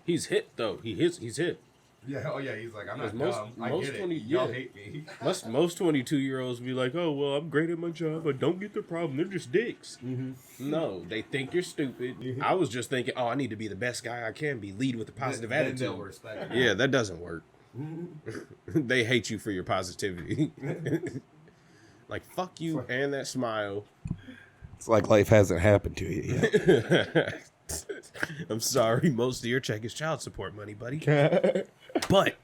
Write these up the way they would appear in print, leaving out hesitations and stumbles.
He's hit though. He's hit. Yeah, oh yeah, he's like, I'm not dumb. I Most get it. 20, Y'all yeah. hate me. Most 22-year-olds be like, oh, well, I'm great at my job. I don't get the problem. They're just dicks. Mm-hmm. No, they think you're stupid. I was just thinking, oh, I need to be the best guy I can be. Lead with a positive attitude. They'll respect it. Yeah, that doesn't work. They hate you for your positivity. Like, fuck you and that smile. It's like life hasn't happened to you yet. I'm sorry. Most of your check is child support money, buddy. But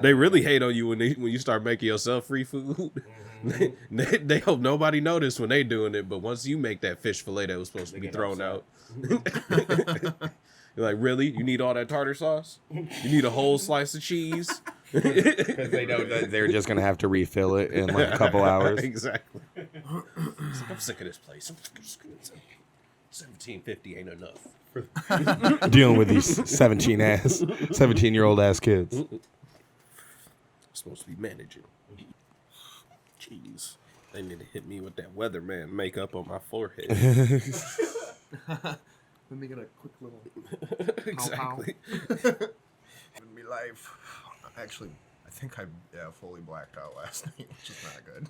they really hate on you when you start making yourself free food. They hope nobody noticed when they doing it, but once you make that fish fillet that was supposed to be thrown out, you're like, really? You need all that tartar sauce? You need a whole slice of cheese? Because they know that they're just going to have to refill it in like a couple hours. Exactly. I'm sick of this place. $17.50 ain't enough. Dealing with these 17-year-old ass kids. Supposed to be managing. Jeez. They need to hit me with that weatherman makeup on my forehead. Let me get a quick little Exactly. Giving me life. Actually, I think I fully blacked out last night, which is not good.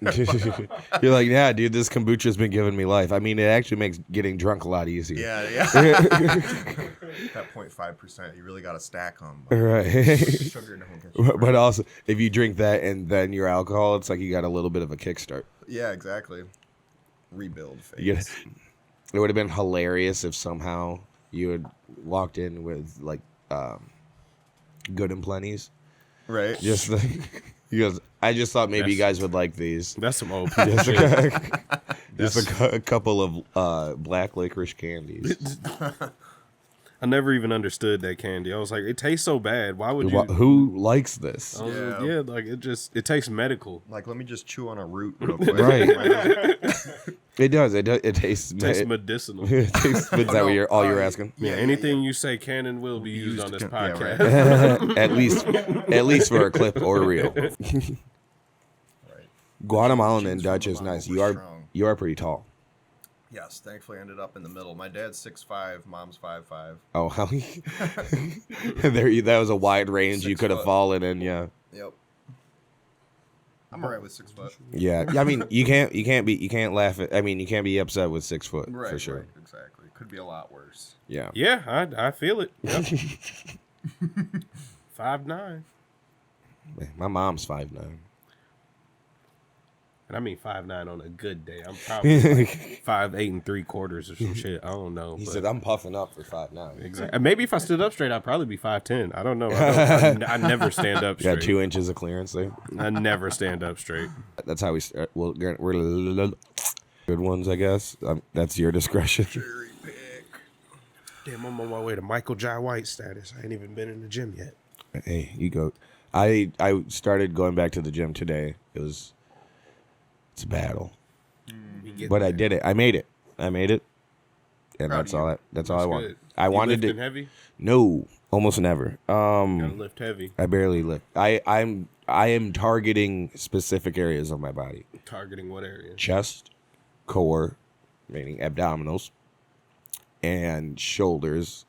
You're like, yeah, dude, this kombucha's been giving me life. I mean, it actually makes getting drunk a lot easier. Yeah. That 0.5%, you really got to stack them. Right. Sugar don't get you. But also, if you drink that and then your alcohol, it's like you got a little bit of a kickstart. Yeah, exactly. Rebuild phase. It would have been hilarious if somehow you had walked in with like Good and Plenty's. Right. Just like, because I just thought maybe you guys would like these. That's some old people Just, shit. just a couple of black licorice candies. I never even understood that candy. I was like, it tastes so bad. Why would you? Who likes this? I was like, yeah, like it tastes medical. Like, let me just chew on a root real quick. Right. It does. It tastes. It tastes medicinal. Is that what all you're asking? Yeah, anything you say can and will be used on this podcast. right. at least for a clip or real. Right. Guatemalan and Dutch is nice. You are pretty tall. Yes, thankfully I ended up in the middle. My dad's 6'5", mom's 5'5". Oh, hell. That was a wide range 6 you could have foot. fallen in. Yeah. Yep. I'm alright with 6 foot. Yeah. I mean, you can't laugh at. I mean, you can't be upset with 6 foot Right, for sure. Right, exactly. Could be a lot worse. Yeah. Yeah, I feel it. Yep. 5'9". My mom's 5'9". And I mean 5'9" on a good day. I'm probably like 5'8 3/4 or some shit. I don't know. He but- said, "I'm puffing up for 5'9". Exactly. And maybe if I stood up straight, I'd probably be 5'10". I don't know. I never stand up You got straight. 2 inches of clearance there. I never stand up straight. That's how we start. We're good ones, I guess. That's your discretion. Cherry pick. Damn, I'm on my way to Michael Jai White status. I ain't even been in the gym yet. Hey, you go. I started going back to the gym today. It's a battle, but I did it. I made it, and Proud that's of all. you. That's all I want. Good. I wanted lifting to. heavy? No, almost never. Gotta lift heavy. I barely lift. I am targeting specific areas of my body: Targeting what area? chest, core, meaning abdominals, and shoulders.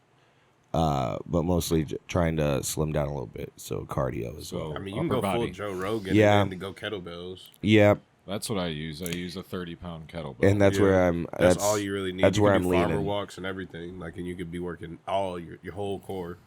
But mostly trying to slim down a little bit, so cardio as well. I mean, you can go Upper full body. Joe Rogan Yeah. and then to go kettlebells. Yeah, That's what I use. I use a 30-pound kettlebell. and that's Yeah. where I'm. That's all you really need. That's you where can I'm do farmer leaning. walks and everything. Like, and you could be working all your whole core.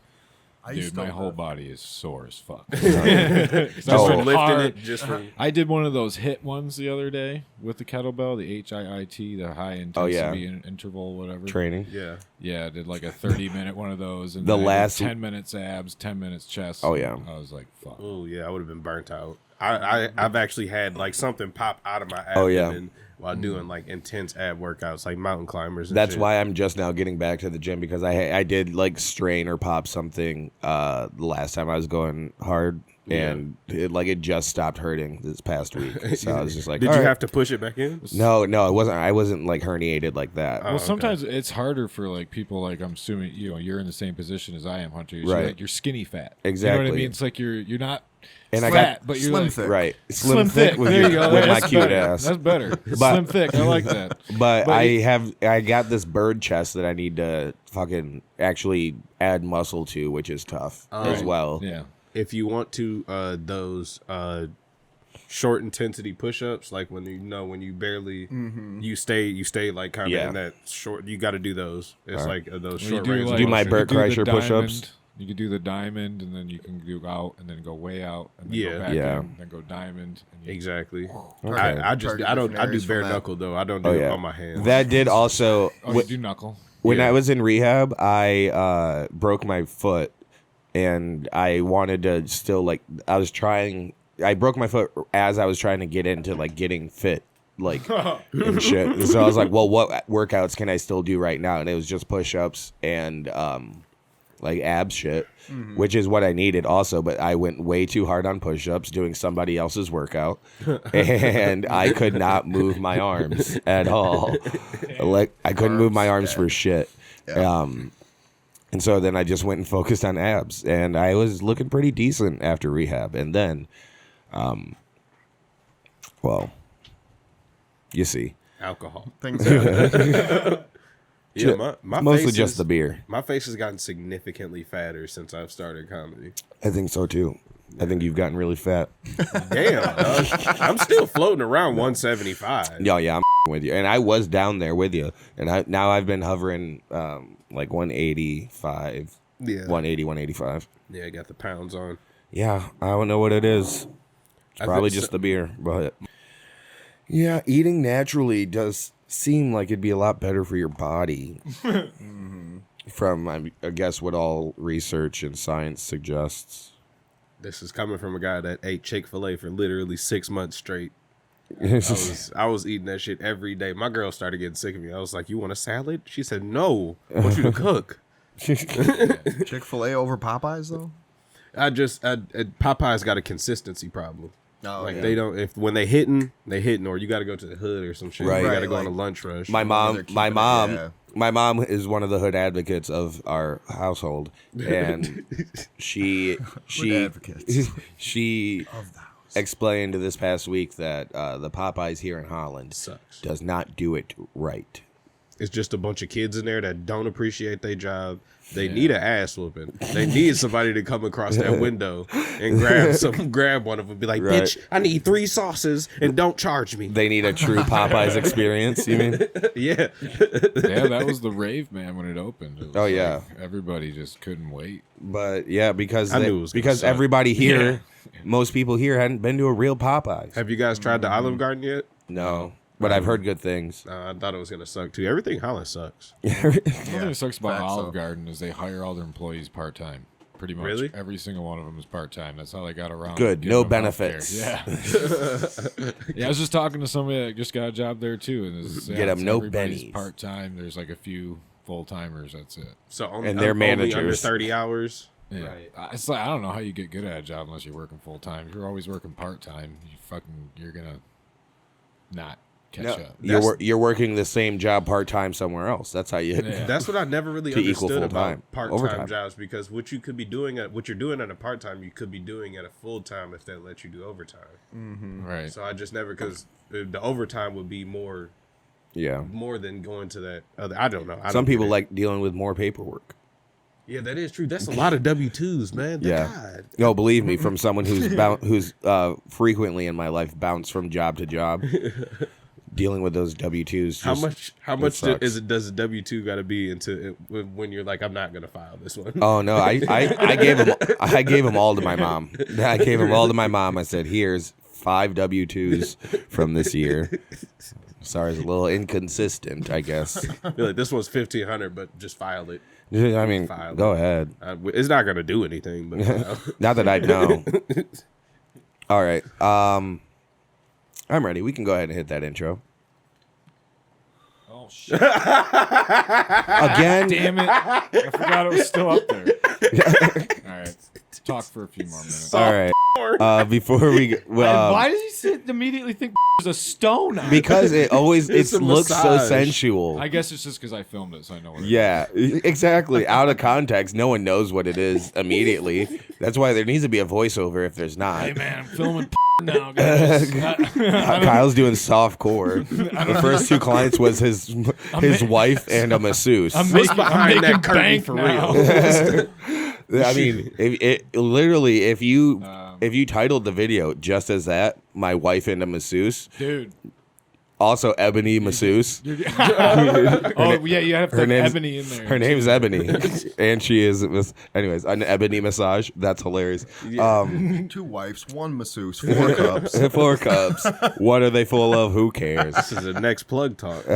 Dude, my whole body is sore as fuck. Just Oh. from lifting hard. it, just from I did one of those HIIT ones the other day with the kettlebell, the HIIT, the high intensity interval, whatever. training. yeah. Yeah, I did like a 30-minute one of those, and The then I did last- 10 minutes abs, 10 minutes chest. Oh, yeah. I was like, fuck. Oh yeah, I would have been burnt out. I've actually had like something pop out of my abdomen Oh, yeah. while doing like intense ab workouts, like mountain climbers. And That's shit. why I'm just now getting back to the gym, because I did like strain or pop something the last time I was going hard. and it just stopped hurting this past week. So I was just like, did you have to push it back in? No, it wasn't. I wasn't like herniated like that. Well, sometimes it's harder for like people like I'm assuming you're in the same position as I am, Hunter. Right. Like, you're skinny fat. Exactly. You know what I mean? It's like you're not. And flat, but you're slim like, thick. Right. Slim thick. with, There you go. with my That's cute better. ass. That's better. Slim thick. I like that. But I got this bird chest that I need to fucking actually add muscle to, which is tough as well. Yeah. If you want to, those short intensity push-ups, like when you barely you stay like kind of in that short. You got to do those. It's like those short range. Do my Bert Kreischer push-ups. You can do the diamond, and then you can do out, and then go way out, and then go back in, then go diamond. And exactly. Okay. I do bare knuckle though. I don't do it on my hands. That did also. you do knuckle. When I was in rehab, I broke my foot, and I wanted to still I broke my foot as I was trying to get into like getting fit. Like and shit. So I was like, well, what workouts can I still do right now? And it was just push-ups and like ab shit, which is what I needed also. But I went way too hard on push-ups doing somebody else's workout, and I could not move my arms at all. Like I couldn't move my arms for shit. Yeah. And so then I just went and focused on abs, and I was looking pretty decent after rehab. And then, well, you see, alcohol. Things happen. Yeah, my mostly face just the beer. My face has gotten significantly fatter since I've started comedy. I think so too. I think you've gotten really fat. Damn, dog. I'm still floating around 175. Yeah, I'm with you. And I was down there with you. And now I've been hovering like 185. Yeah. 180, 185. Yeah, I got the pounds on. Yeah, I don't know what it is. It's probably just the beer. But yeah, eating naturally does seem like it'd be a lot better for your body. From, I guess, what all research and science suggests. This is coming from a guy that ate Chick-fil-A for literally 6 months straight. I was eating that shit every day. My girl started getting sick of me. I was like, "You want a salad?" She said, "No, I want you to cook." Chick-fil-A over Popeyes though? Popeye's got a consistency problem. Oh, like they don't when they hitting, or you got to go to the hood or some shit. Right. You got to go on a lunch rush. My mom is one of the hood advocates of our household, and she explained this past week that the Popeyes here in Holland does not do it right. It's just a bunch of kids in there that don't appreciate their job. They need an ass whooping. They need somebody to come across that window and grab one of them and be like, "Bitch, I need 3 sauces and don't charge me." They need a true Popeyes experience, you mean? Yeah. Yeah, that was the rave, man, when it opened. It was everybody just couldn't wait. But yeah, because suck. everybody here, most people here hadn't been to a real Popeyes. Have you guys tried the Olive Garden yet? No. But I've heard good things. I thought it was going to suck, too. Everything Holland sucks. The only thing that sucks about Olive Garden is they hire all their employees part-time. Pretty much. Really? Every single one of them is part-time. That's how they got around. Good. No benefits. Yeah. Yeah, I was just talking to somebody that just got a job there, too. And get them no everybody's bennies. part-time. There's like a few full-timers. That's it. So and their managers. Only under 30 hours? Yeah. Right. It's like, I don't know how you get good at a job unless you're working full-time. If you're always working part-time, you're going to not catch up. You're working the same job part-time somewhere else. That's how you. Yeah. That's what I never really to equal understood full-time. about part-time jobs, because what you could be doing what you're doing at a part-time, you could be doing at a full-time if they let you do overtime. Mm-hmm. Right. So I just never, because the overtime would be more than going to that other. I don't know. Some people like dealing with more paperwork. Yeah, that is true. That's a lot of W-2s, man. God. No, believe me, from someone who's frequently in my life bounced from job to job, dealing with those W-2s. How much does a W-2 got to be into when you're like, I'm not gonna file this one? Oh no, I gave them all to my mom. I gave them all to my mom. I said, here's 5 W-2s from this year. Sorry, it's a little inconsistent, I guess. You're like, this one's $1,500, but just file it. I mean, go ahead. It's not gonna do anything, but not that I know. All right, I'm ready. We can go ahead and hit that intro. Oh shit! Again, damn it! I forgot it was still up there. All right, talk for a few more minutes. All right. Before we Why does he immediately think is a stone? because it looks so massage. sensual. I guess it's just because I filmed it, so I know what it is. Yeah, exactly. Out of context, no one knows what it is immediately. That's why there needs to be a voiceover if there's not. Hey, man, I'm filming now, guys. Kyle's doing soft core. The first two clients was his wife and a masseuse. I'm What's making behind that curtain bank for now. real? I mean, if you titled the video just as that, my wife and a masseuse, Dude. also Ebony masseuse. Oh, yeah, you have to have Ebony in there. Her name's Ebony, and she is. Anyways, an Ebony massage. That's hilarious. 2 wives, 1 masseuse, 4 cups. 4 cups. What are they full of? Who cares? This is the next plug talk.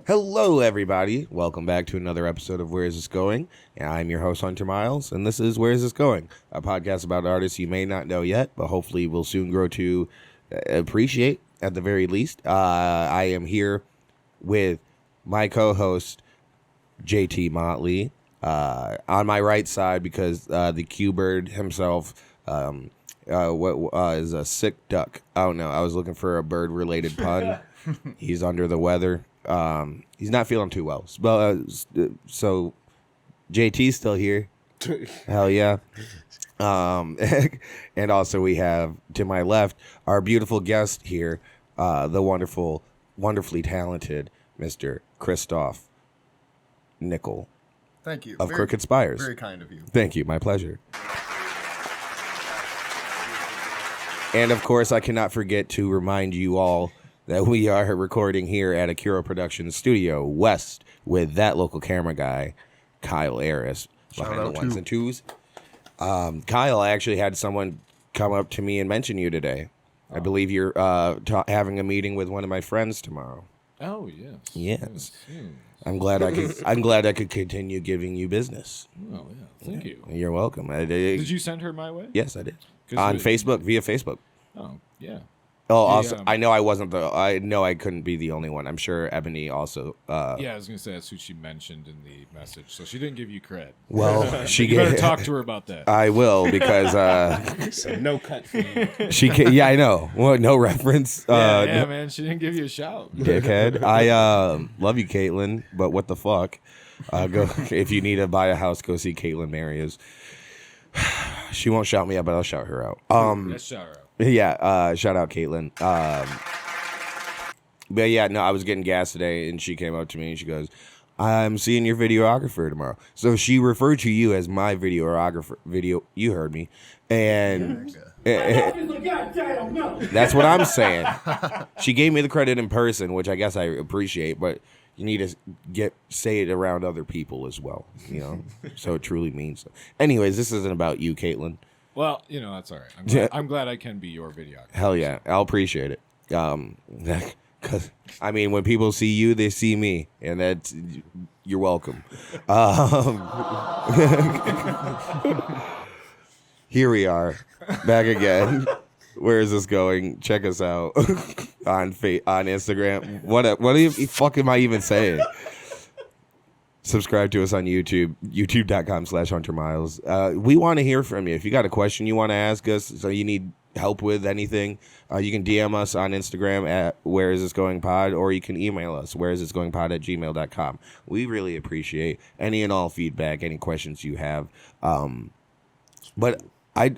Hello, everybody. Welcome back to another episode of Where Is This Going? And I'm your host, Hunter Miles, and this is Where Is This Going? A podcast about artists you may not know yet, but hopefully will soon grow to appreciate at the very least. I am here with my co-host, JT Motley, on my right side because the Q-Bird himself is a sick duck. Oh, no, I was looking for a bird-related pun. He's under the weather. He's not feeling too well. So JT's still here. Hell yeah. And also we have to my left our beautiful guest here, the wonderfully talented Mr. Kristoff Nikkel. Thank you. Of Crooked Spires. Very kind of you. Thank you. My pleasure. And of course, I cannot forget to remind you all that we are recording here at Akira Productions Studio West with that local camera guy, Kyle Aris, behind the ones and twos. Kyle, I actually had someone come up to me and mention you today. I believe you're having a meeting with one of my friends tomorrow. Oh, yes. Yes. Yes. I'm glad I could continue giving you business. Oh, yeah. Thank you. You're welcome. Did you send her my way? Yes, I did. On Facebook, via Facebook. Oh, yeah. Oh, also, I know I know I couldn't be the only one. I'm sure Ebony also. Yeah, I was gonna say that's who she mentioned in the message, so she didn't give you cred. Well, she You better talk to her about that. I will because So no cut for you. yeah, I know. Well, no reference. Yeah, man, she didn't give you a shout. Dickhead. I love you, Caitlin, but what the fuck? Go if you need to buy a house, go see Caitlin Marias. She won't shout me out, but I'll shout her out. Let's shout her out. Yeah, shout out Caitlin. But yeah, no, I was getting gas today, and she came up to me and she goes, "I'm seeing your videographer tomorrow." So she referred to you as my videographer. You heard me, and that's what I'm saying. She gave me the credit in person, which I guess I appreciate, but you need to say it around other people as well, you know, so it truly means so. Anyways, this isn't about you, Caitlin. Well, you know, that's all right. I'm glad I can be your videographer. Hell yeah, I'll appreciate it. Because I mean, when people see you, they see me, and that's you're welcome. Here we are, back again. Where is this going? Check us out on Instagram. What the fuck am I even saying? Subscribe to us on YouTube, youtube.com/Hunter Miles. We want to hear from you. If you got a question you want to ask us, so you need help with anything, you can DM us on Instagram at Where Is This Going Pod, or you can email us, whereisthisgoingpod@gmail.com. We really appreciate any and all feedback, any questions you have. But I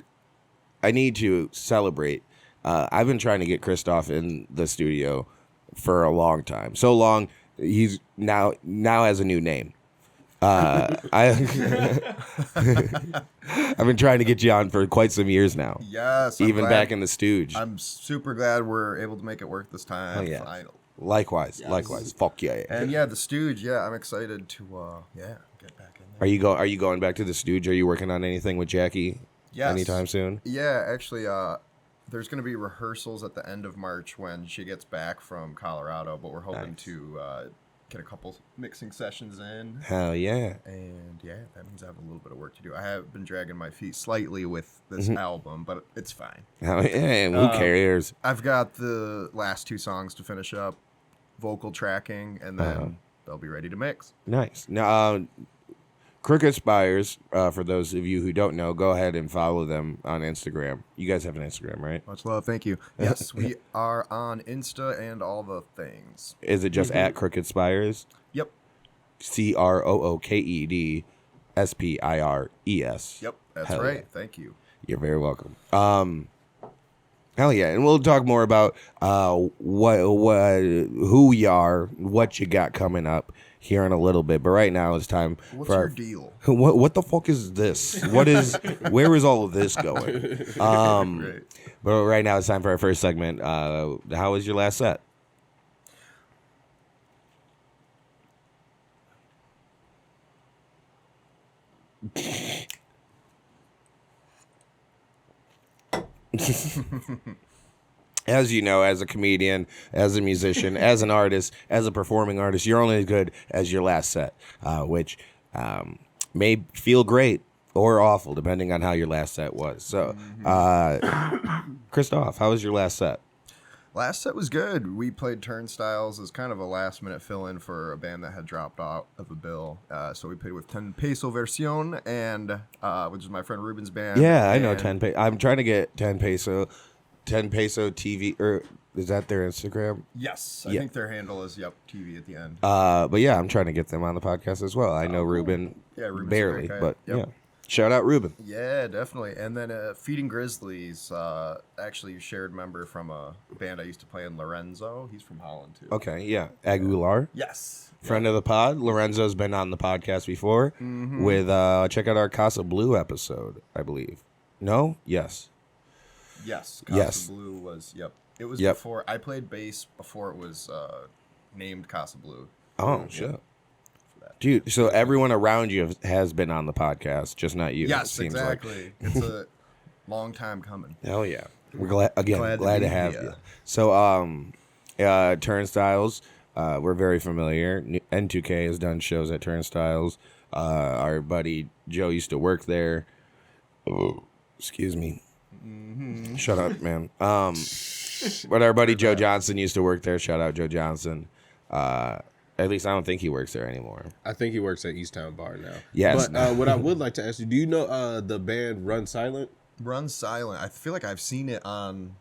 need to celebrate. I've been trying to get Kristoff in the studio for a long time. So long, he's now has a new name. I've been trying to get you on for quite some years now. Yes. Even back in the stooge. I'm super glad we're able to make it work this time. Oh, yeah. Finally. Likewise. Fuck yeah. And yeah, the Stooge. Yeah, I'm excited to get back in there. Are you going back to the Stooge? Are you working on anything with Jackie? Yes. Anytime soon? Yeah, actually, there's going to be rehearsals at the end of March when she gets back from Colorado, but we're hoping to get a couple mixing sessions in. Hell yeah. And yeah, that means I have a little bit of work to do. I have been dragging my feet slightly with this album, but it's fine. Hell yeah. Who cares? I've got the last 2 songs to finish up, vocal tracking, and then they'll be ready to mix. Nice. Now, Crooked Spires, for those of you who don't know, go ahead and follow them on Instagram. You guys have an Instagram, right? Much love. Thank you. Yes, we are on Insta and all the things. Is it just at Crooked Spires? Yep. CROOKED SPIRES. Yep, that's Hell right. yeah. Thank you. You're very welcome. Hell yeah, and we'll talk more about who we are, what you got coming up here in a little bit. But right now it's time What's for your deal? What the fuck is this? Where is all of this going? Great. But right now it's time for our first segment. How was your last set? As you know, as a comedian, as a musician, as an artist, as a performing artist, you're only as good as your last set, which may feel great or awful depending on how your last set was. So, Kristoff, how was your last set? Last set was good. We played Turnstiles as kind of a last-minute fill-in for a band that had dropped out of a bill. So we played with 10 Peso Version, and which is my friend Ruben's band. Yeah, I know 10 Peso. I'm trying to get 10 Peso. 10 Peso TV, or is that their Instagram? Yes, I think their handle is TV at the end. But yeah, I'm trying to get them on the podcast as well. I know Ruben, Ruben's barely, a great guy. but Yep. yeah. Shout out Ruben. Yeah, definitely. And then Feeding Grizzlies, actually shared member from a band I used to play in, Lorenzo. He's from Holland too. Okay, yeah. Aguilar. Yes. Friend of the pod. Lorenzo's been on the podcast before with, check out our Casa Blue episode, I believe. No? Yes. Yes. Yes. Casa Blue was, It was before, I played bass before it was named Casa Blue. Oh, shit. Dude, so everyone around you has been on the podcast, just not you. Yes, it seems exactly. Like. It's a long time coming. Hell yeah. We're glad to have here. you. So, Turnstiles, we're very familiar. N2K has done shows at Turnstiles. Our buddy Joe used to work there. Oh, excuse me. Shut up, man. But our buddy Joe Johnson used to work there. Shout out Joe Johnson. At least I don't think he works there anymore. I think he works at Easttown Bar now. Yes. But what I would like to ask you, do you know the band Run Silent? Run Silent. I feel like I've seen it on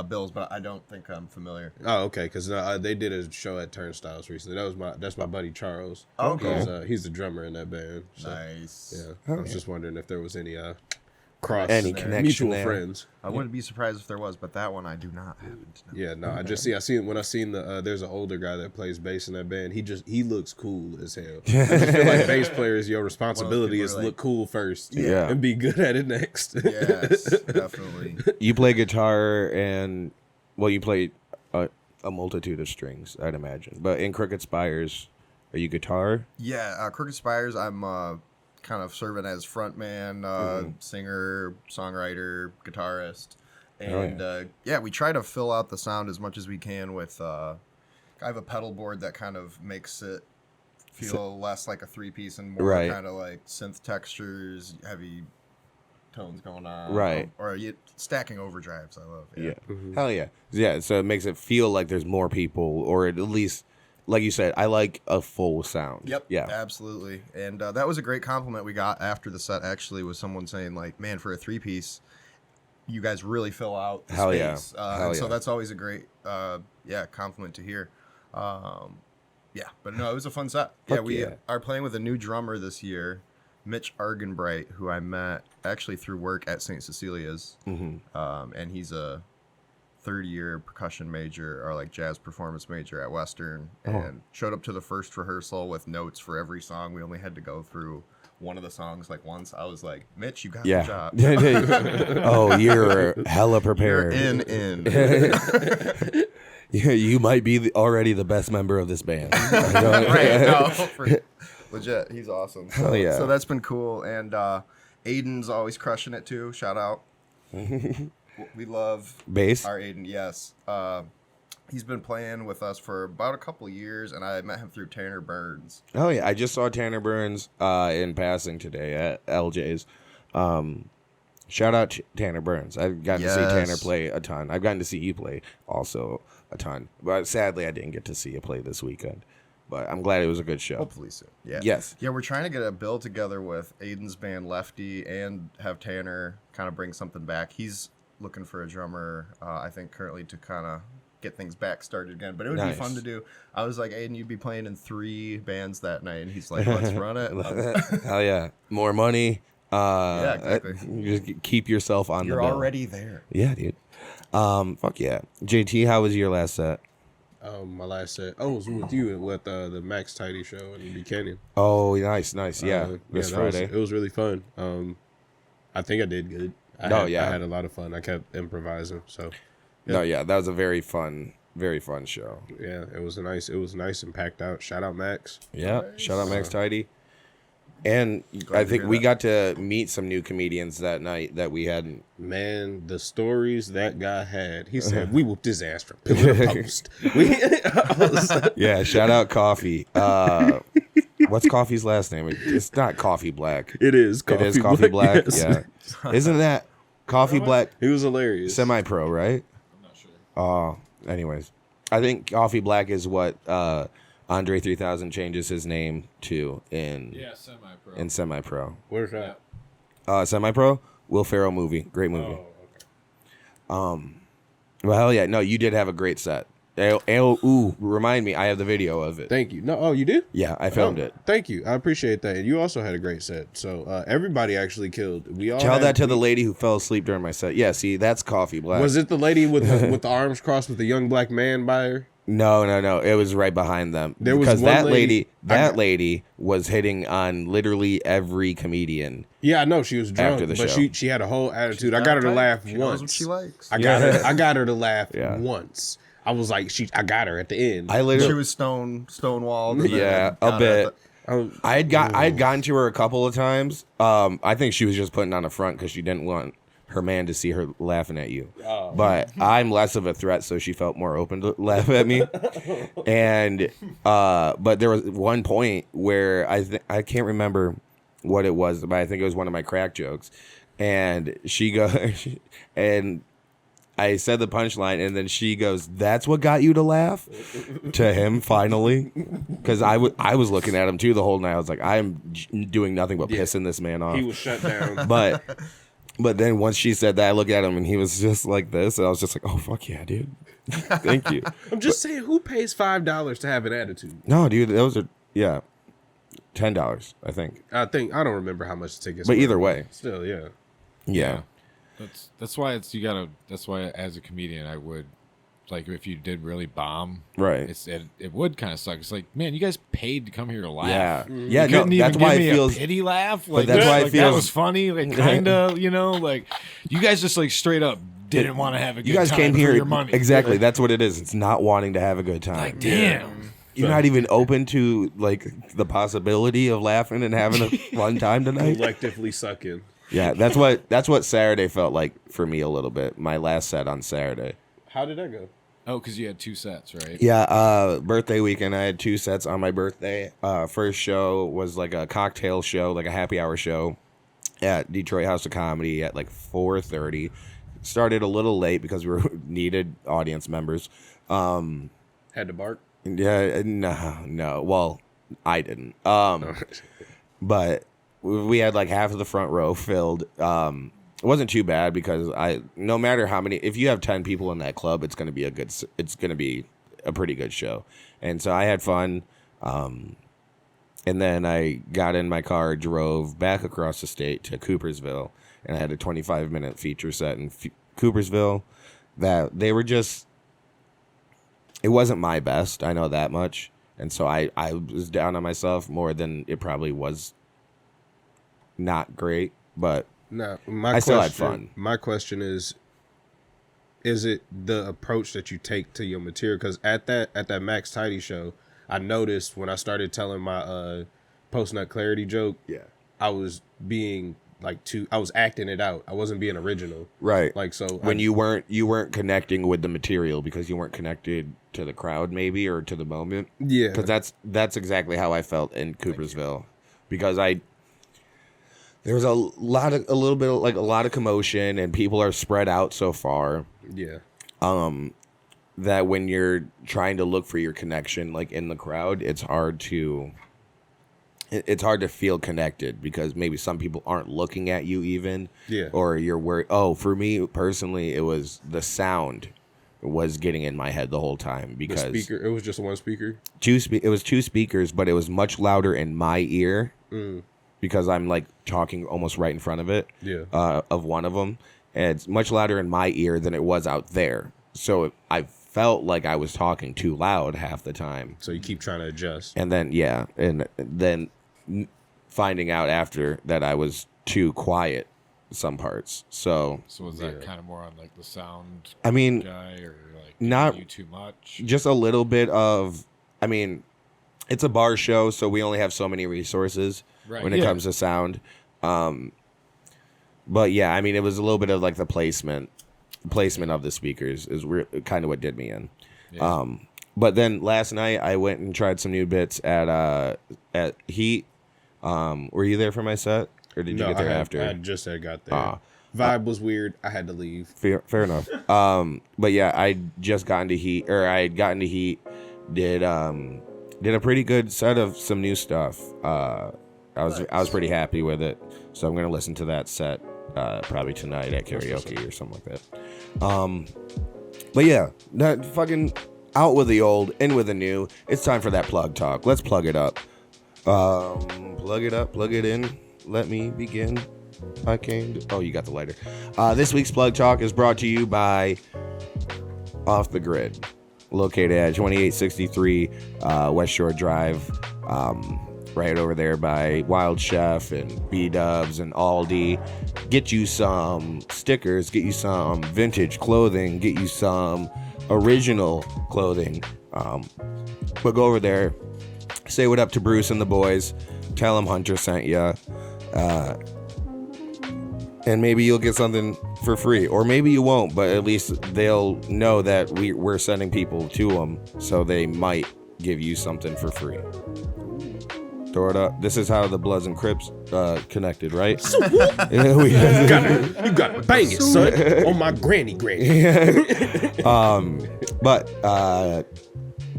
bills, but I don't think I'm familiar. Oh, okay, because they did a show at Turnstiles recently. That's my buddy Charles. Oh, cool. He's the drummer in that band. So, Nice. yeah, I was just wondering if there was any cross connection mutual there. friends. I wouldn't be surprised if there was, but that one I do not happen to know. Yeah, no, I seen the there's an older guy that plays bass in that band. He looks cool as hell. I just feel like bass players, your responsibility is look cool first, and be good at it next. Yes, definitely. You play guitar and, well, you play a multitude of strings, I'd imagine. But in Crooked Spires, are you guitar? Yeah, Crooked Spires, I'm kind of serving as frontman, singer, songwriter, guitarist. And we try to fill out the sound as much as we can with I have a pedal board that kind of makes it feel less like a 3-piece and more kind of like synth textures, heavy tones going on. Right. Or stacking overdrives, I love. Yeah. Hell yeah. Yeah, so it makes it feel like there's more people, or at least, like you said, I like a full sound. Yep. Yeah. Absolutely. And that was a great compliment we got after the set, actually, was someone saying, like, man, for a 3-piece, you guys really fill out the space. So that's always a great, compliment to hear. But no, it was a fun set. We are playing with a new drummer this year, Mitch Argenbright, who I met actually through work at St. Cecilia's. And he's a third-year percussion major, or like jazz performance major at Western, and showed up to the first rehearsal with notes for every song. We only had to go through one of the songs like once. I was like, Mitch, you got the job. Oh, you're hella prepared. You're in. You might be already the best member of this band. Legit, he's awesome. Hell yeah. So that's been cool, and Aiden's always crushing it too. Shout out. We love bass. Our Aiden, yes. He's been playing with us for about a couple years, and I met him through Tanner Burns. Oh yeah, I just saw Tanner Burns in passing today at LJ's. Shout out to Tanner Burns. I've gotten to see Tanner play a ton. I've gotten to see you play also a ton. But sadly, I didn't get to see you play this weekend. But I'm glad it was a good show. Hopefully soon. Yeah. Yes. Yeah, we're trying to get a bill together with Aiden's band Lefty and have Tanner kind of bring something back. He's looking for a drummer, I think, currently to kind of get things back started again. But it would be fun to do. I was like, Aiden, you'd be playing in 3 bands that night. And he's like, let's run it. Hell yeah. More money. Yeah, exactly. Just keep yourself on the bill. You're already there. Yeah, dude. Fuck yeah. JT, how was your last set? My last set. I was with you at the Max Tidy show in Buchanan. Oh, nice. Yeah, this Friday. It was really fun. I think I did good. I had a lot of fun. I kept improvising. So. Yeah. No, yeah, that was a very fun show. Yeah, it was nice and packed out. Shout out Max. Yeah, shout out Max Tidy. And I think we got to meet some new comedians that night that we hadn't. Man, the stories that guy had. He said, we whooped his ass from pillar to post. Yeah, shout out Coffee. What's Coffee's last name? It's not Coffee Black. It is Coffee Black. Yes. Yeah. Isn't that Coffee Black? He was hilarious. Semi-pro, right? I'm not sure. Anyways. I think Coffee Black is what Andre 3000 changes his name to in semi-pro. Where's that? Semi-pro, Will Ferrell movie, great movie. Oh, okay. Well, hell yeah, no, you did have a great set. Remind me, I have the video of it. Thank you. No, oh, you did? Yeah, I filmed it. Thank you, I appreciate that. And you also had a great set. So everybody actually killed. We all tell that to the lady who fell asleep during my set. Yeah, see, that's Coffee Black. Was it the lady with the arms crossed with the young black man by her? No. It was right behind them. There was because one that lady was hitting on literally every comedian. Yeah, I know she was drunk, after the but show. she had a whole attitude. I got her to laugh she once. Knows what she likes. I got her to laugh once. I was like, I got her at the end. She was stonewalled. Yeah, a bit. I had gotten to her a couple of times. I think she was just putting on a front because she didn't want her man to see her laughing at you. Oh. But I'm less of a threat, so she felt more open to laugh at me. And but there was one point where I can't remember what it was, but I think it was one of my crack jokes. And she goes, and I said the punchline, and then she goes, "That's what got you to laugh?" To him, finally, because I was looking at him too the whole night. I was like, I am doing nothing but pissing this man off. He was shut down. But then once she said that, I looked at him and he was just like this, and I was just like, "Oh fuck yeah, dude! Thank you." I'm just saying, who pays $5 to have an attitude? No, dude, those are $10, I think. I don't remember how much the tickets. But were. either way, still, yeah. That's why that's why as a comedian I would, like, if you did really bomb, right? It would kind of suck. It's like, man, you guys paid to come here to laugh. Yeah, mm-hmm. Yeah. No, that's why it feels a pity laugh. Like, that's why it feels that was funny. Like, kind of, like you guys just like straight up didn't want to have a good time. You guys came here for your money. Exactly. That's what it is. It's not wanting to have a good time. Like, damn. You're not even open to like the possibility of laughing and having a fun time tonight. Collectively sucking. Yeah, that's what Saturday felt like for me a little bit. My last set on Saturday. How did that go? Oh, because you had 2 sets, right? Yeah, birthday weekend. I had 2 sets on my birthday. First show was like a cocktail show, like a happy hour show at Detroit House of Comedy at like 4:30. Started a little late because we needed audience members. Had to bark? Yeah, no. Well, I didn't. But we had like half of the front row filled. It wasn't too bad because no matter how many, if you have 10 people in that club, it's gonna be a pretty good show. And so I had fun. And then I got in my car, drove back across the state to Coopersville, and I had a 25-minute feature set in Coopersville that they were just, it wasn't my best. I know that much. And so I was down on myself more than it probably was not great, but no, I still had fun. My question is, is it the approach that you take to your material? Because at that Max Tidy show, I noticed when I started telling my post nut clarity joke, I was being I was acting it out. I wasn't being original. Right. Like, so when you weren't connecting with the material because you weren't connected to the crowd maybe or to the moment. Yeah. Because that's exactly how I felt in Coopersville. Because there was a lot of commotion and people are spread out so far. Yeah. That when you're trying to look for your connection like in the crowd, it's hard to feel connected because maybe some people aren't looking at you even. Yeah. Or you're worried. Oh, for me personally, it was the sound was getting in my head the whole time because the speaker. It was just one speaker. It was two speakers, but it was much louder in my ear because I'm like talking almost right in front of it. Yeah. Of one of them, and it's much louder in my ear than it was out there. So I felt like I was talking too loud half the time. So you keep trying to adjust. And then finding out after that I was too quiet some parts. So was that kind of more on like the sound guy or like not you too much? Just a little bit of it's a bar show, so we only have so many resources when it comes to sound. But yeah, it was a little bit of like the placement of the speakers is kind of what did me in. Yeah. But then last night I went and tried some new bits at Heat. Were you there for my set, or did you get there after? I just got there. Vibe was weird. I had to leave. Fair enough. But yeah, I had gotten to Heat. Did a pretty good set of some new stuff. I was pretty happy with it, so I'm gonna listen to that set probably tonight at karaoke or something like that. But yeah, that fucking out with the old, in with the new. It's time for that plug talk. Let's plug it up. Plug it up, plug it in. Let me begin. Oh, you got the lighter. This week's plug talk is brought to you by Off the Grid, located at 2863 West Shore Drive, right over there by Wild Chef and B-Dubs and Aldi. Get you some stickers, get you some vintage clothing, get you some original clothing. But go over there, say what up to Bruce and the boys, tell them Hunter sent you, and maybe you'll get something for free, or maybe you won't, but at least they'll know that we're sending people to them, so they might give you something for free. Throw it up. This is how the Bloods and Crips connected, right? You gotta bang it, son. On my granny. But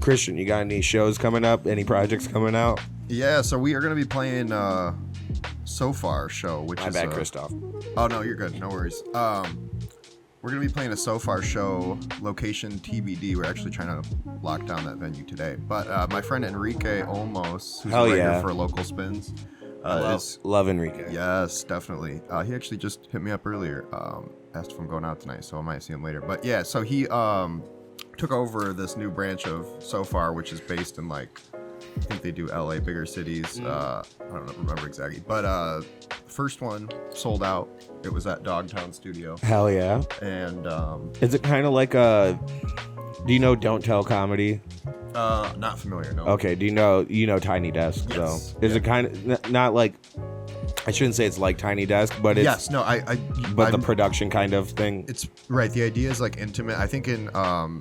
Christian, you got any shows coming up? Any projects coming out? Yeah, so we are going to be playing So Far show, which is... My bad, Kristoff. Oh, no, you're good. No worries. We're going to be playing a So Far show, location TBD. We're actually trying to lock down that venue today. But my friend Enrique Olmos, who's a writer for Local Spins. Love Enrique. Yes, definitely. He actually just hit me up earlier, asked if I'm going out tonight, so I might see him later. But yeah, so he took over this new branch of So Far, which is based in I think they do LA, bigger cities. I don't remember exactly. But first one sold out. It was at Dogtown Studio. Hell yeah. And is it kind of like do you know Don't Tell Comedy? Not familiar, no. Okay, do you know Tiny Desk? Yes. So is it kind of not like, I shouldn't say it's like Tiny Desk, but it's... Yes, no, But the production kind of thing? It's, right, the idea is intimate. I think in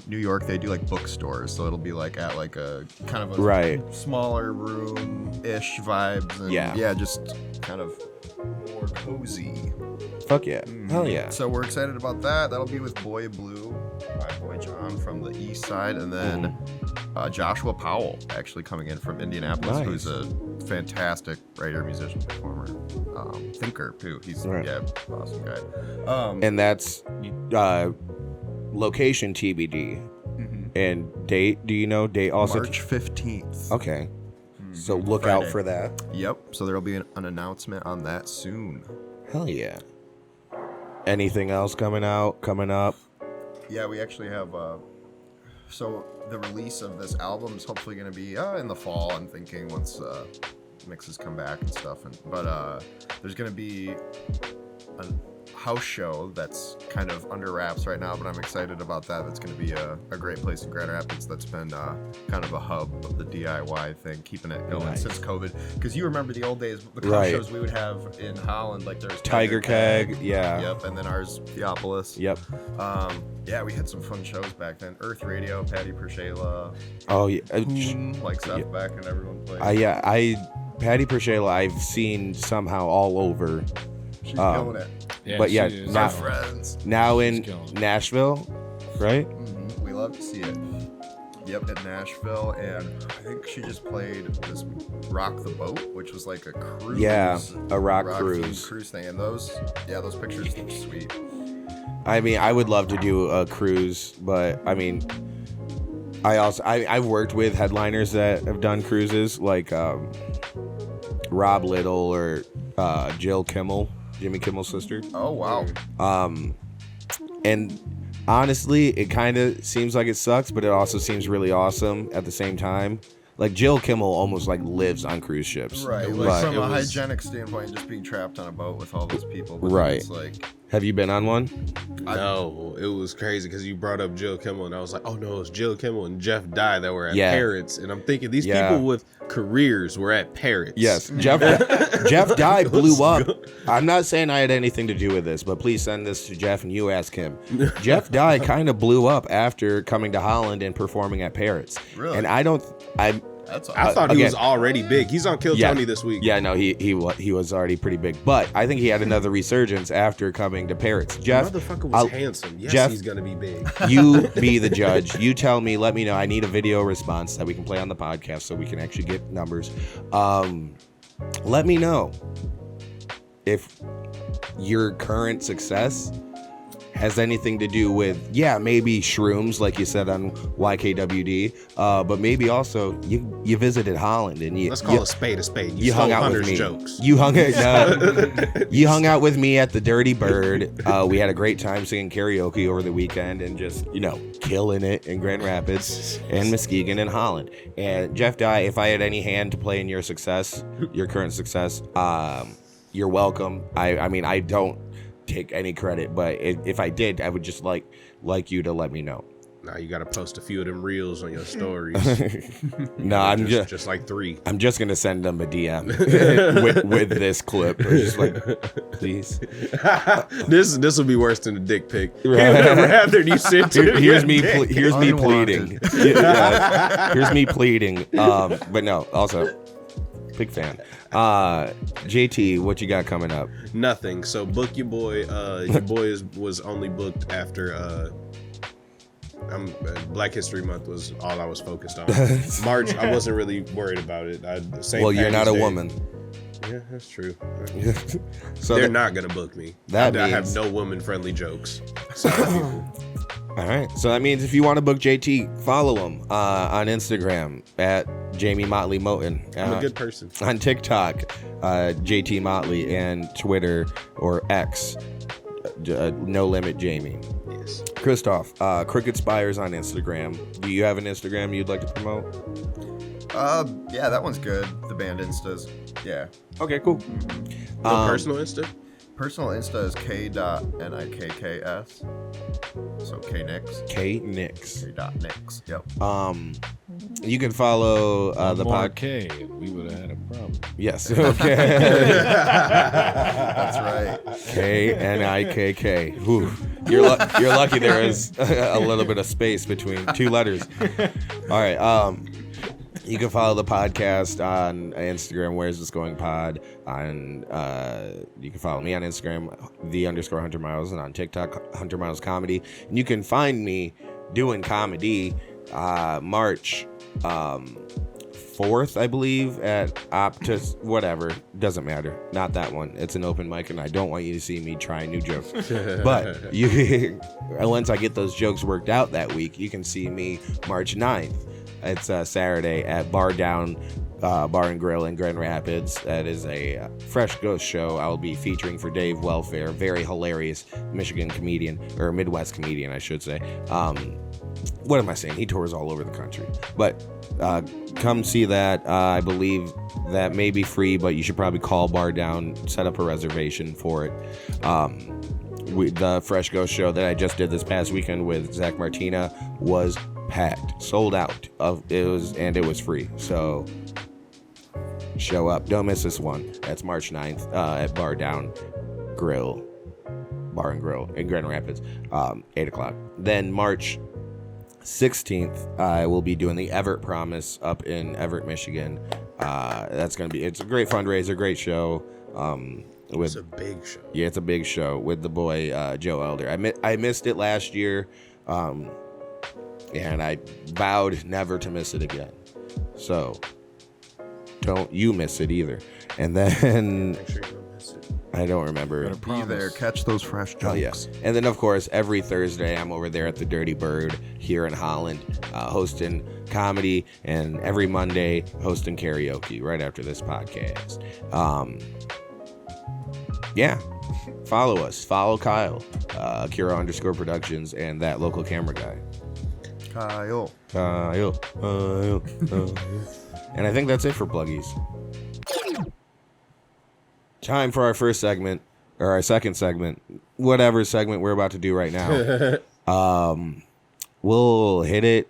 New York, they do bookstores, so it'll be at a kind of a smaller room-ish vibes. And yeah, just kind of more cozy. Fuck yeah. Hell yeah. So we're excited about that. That'll be with Boy Blue, my boy John from the east side, and then Joshua Powell actually coming in from Indianapolis, who's a fantastic writer, musician, performer, thinker too. He's awesome guy. And that's location TBD. And date, do you know date also? March 15th. Okay. So look out for that. Yep. So there'll be an announcement on that soon. Hell yeah. Anything else coming up? Yeah, we actually have so the release of this album is hopefully going to be in the fall, I'm thinking, once mixes come back and stuff. But there's going to be a house show that's kind of under wraps right now, but I'm excited about that. That's going to be a great place in Grand Rapids that's been kind of a hub of the DIY thing, keeping it going since COVID. Because you remember the old days, the house shows we would have in Holland, like there's Tiger Keg, Yep, and then ours, Theopolis. Yep. Yeah, we had some fun shows back then. Earth Radio, Patty Pershela. Oh, yeah. Like Seth Beck and everyone played. Patty Pershela, I've seen somehow all over. She's killing it. Yeah, but yeah, now in Nashville, right? Mm-hmm. We love to see it. Yep, at Nashville, and I think she just played this Rock the Boat, which was like a cruise. Yeah, a rock cruise thing, and those pictures look sweet. I mean, I would love to do a cruise, but I mean, I've worked with headliners that have done cruises, like Rob Little or Jill Kimmel, Jimmy Kimmel's sister. Oh wow. And honestly, it kind of seems like it sucks, but it also seems really awesome at the same time. Like Jill Kimmel almost like lives on cruise ships. Right. Like from a hygienic standpoint, just being trapped on a boat with all those people. But right. It's like, have you been on one? No, it was crazy because you brought up Jill Kimmel, and I was like, oh no, it's Jill Kimmel and Jeff Dye that were at Parrots, and I'm thinking these people with careers were at Parrots. Yes, Jeff Dye blew up. I'm not saying I had anything to do with this, but please send this to Jeff and you ask him. Jeff Dye kind of blew up after coming to Holland and performing at Parrots. Really? And I thought he was already big. He's on Kill Tony this week. Yeah, no, he was already pretty big, but I think he had another resurgence after coming to Parrots. Jeff, the motherfucker was handsome. Yes, Jeff, he's gonna be big. You be the judge. You tell me. Let me know. I need a video response that we can play on the podcast so we can actually get numbers. Let me know if your current success has anything to do with, maybe shrooms, like you said on YKWD, but maybe also you visited Holland and let's call a spade a spade. You hung out with me. Jokes. You hung out with me at the Dirty Bird. We had a great time singing karaoke over the weekend and just killing it in Grand Rapids and Muskegon and Holland. And Jeff Dye, if I had any hand to play in your success, your current success, you're welcome. I mean, I don't take any credit, but if I did, I would just like you to let me know. Now you gotta post a few of them reels on your stories. No, I'm just like 3. I'm just gonna send them a DM with this clip. Just like, please. This will be worse than a dick pic. Rather you send to here's me pleading. Here's me pleading. But no, also big fan. JT, what you got coming up? Nothing. So book your boy. Your boy was only booked after Black History Month was all I was focused on. March, I wasn't really worried about it. You're not a woman. Yeah, that's true. So they're not gonna book me. I have no woman-friendly jokes. All right. So that means if you want to book JT, follow him on Instagram at Jamie Motley Moten. I'm a good person. On TikTok, JT Motley, and Twitter or X, No Limit Jamie. Yes. Kristoff, Crooked Spires on Instagram. Do you have an Instagram you'd like to promote? Yeah, that one's good. The band Instas. Yeah. Okay, cool. Personal Insta? Personal Insta is k.nikks. So K-Nix. K-Nix. K.Nix. Yep. You can follow the podcast. K, and we would have had a problem. Yes. Okay. That's right. K-N-I-K-K. Whew. You're lucky there is a little bit of space between 2 letters. All right. You can follow the podcast on Instagram, Where's This Going Pod. You can follow me on Instagram, _Hunter Miles, and on TikTok, Hunter Miles Comedy. And you can find me doing comedy March 4th, I believe, at Optus, whatever. Doesn't matter. Not that one. It's an open mic, and I don't want you to see me try new jokes. But once I get those jokes worked out that week, you can see me March 9th. It's Saturday at Bar Down Bar and Grill in Grand Rapids. That is a Fresh Ghost show. I'll be featuring for Dave Welfare, very hilarious Michigan comedian, or Midwest comedian, I should say. What am I saying? He tours all over the country. But come see that. I believe that may be free, but you should probably call Bar Down, set up a reservation for it. The Fresh Ghost show that I just did this past weekend with Zach Martina was packed, sold out. It was free. So show up. Don't miss this one. That's March 9th at Bar and Grill in Grand Rapids, 8 o'clock. Then March 16th, I will be doing the Evart Promise up in Evart, Michigan. It's a great fundraiser, great show. It's a big show. Yeah, it's a big show with the boy Joe Elder. I missed it last year, and I vowed never to miss it again. So don't you miss it either. And then Make sure you don't miss it. I don't remember. Be there, catch those fresh jokes. Oh, yes. And then, of course, every Thursday, I'm over there at the Dirty Bird here in Holland, hosting comedy, and every Monday, hosting karaoke right after this podcast. Yeah. Follow us. Follow Kyle, Kira_Productions, and that local camera guy. Kyle. And I think that's it for pluggies. Time for our first segment, or our second segment, whatever segment we're about to do right now. We'll hit it,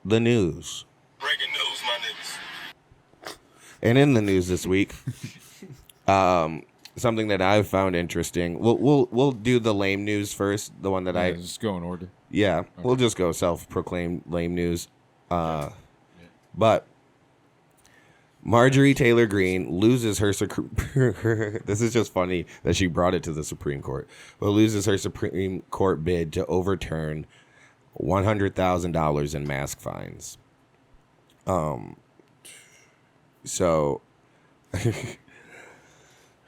the news. Breaking news, my niggas. And in the news this week, something that I've found interesting. We'll do the lame news first, the one that just go in order. Yeah, okay. We'll just go self-proclaimed lame news. But Marjorie Taylor Green loses her this is just funny that she brought it to the Supreme Court. But loses her Supreme Court bid to overturn $100,000 in mask fines. So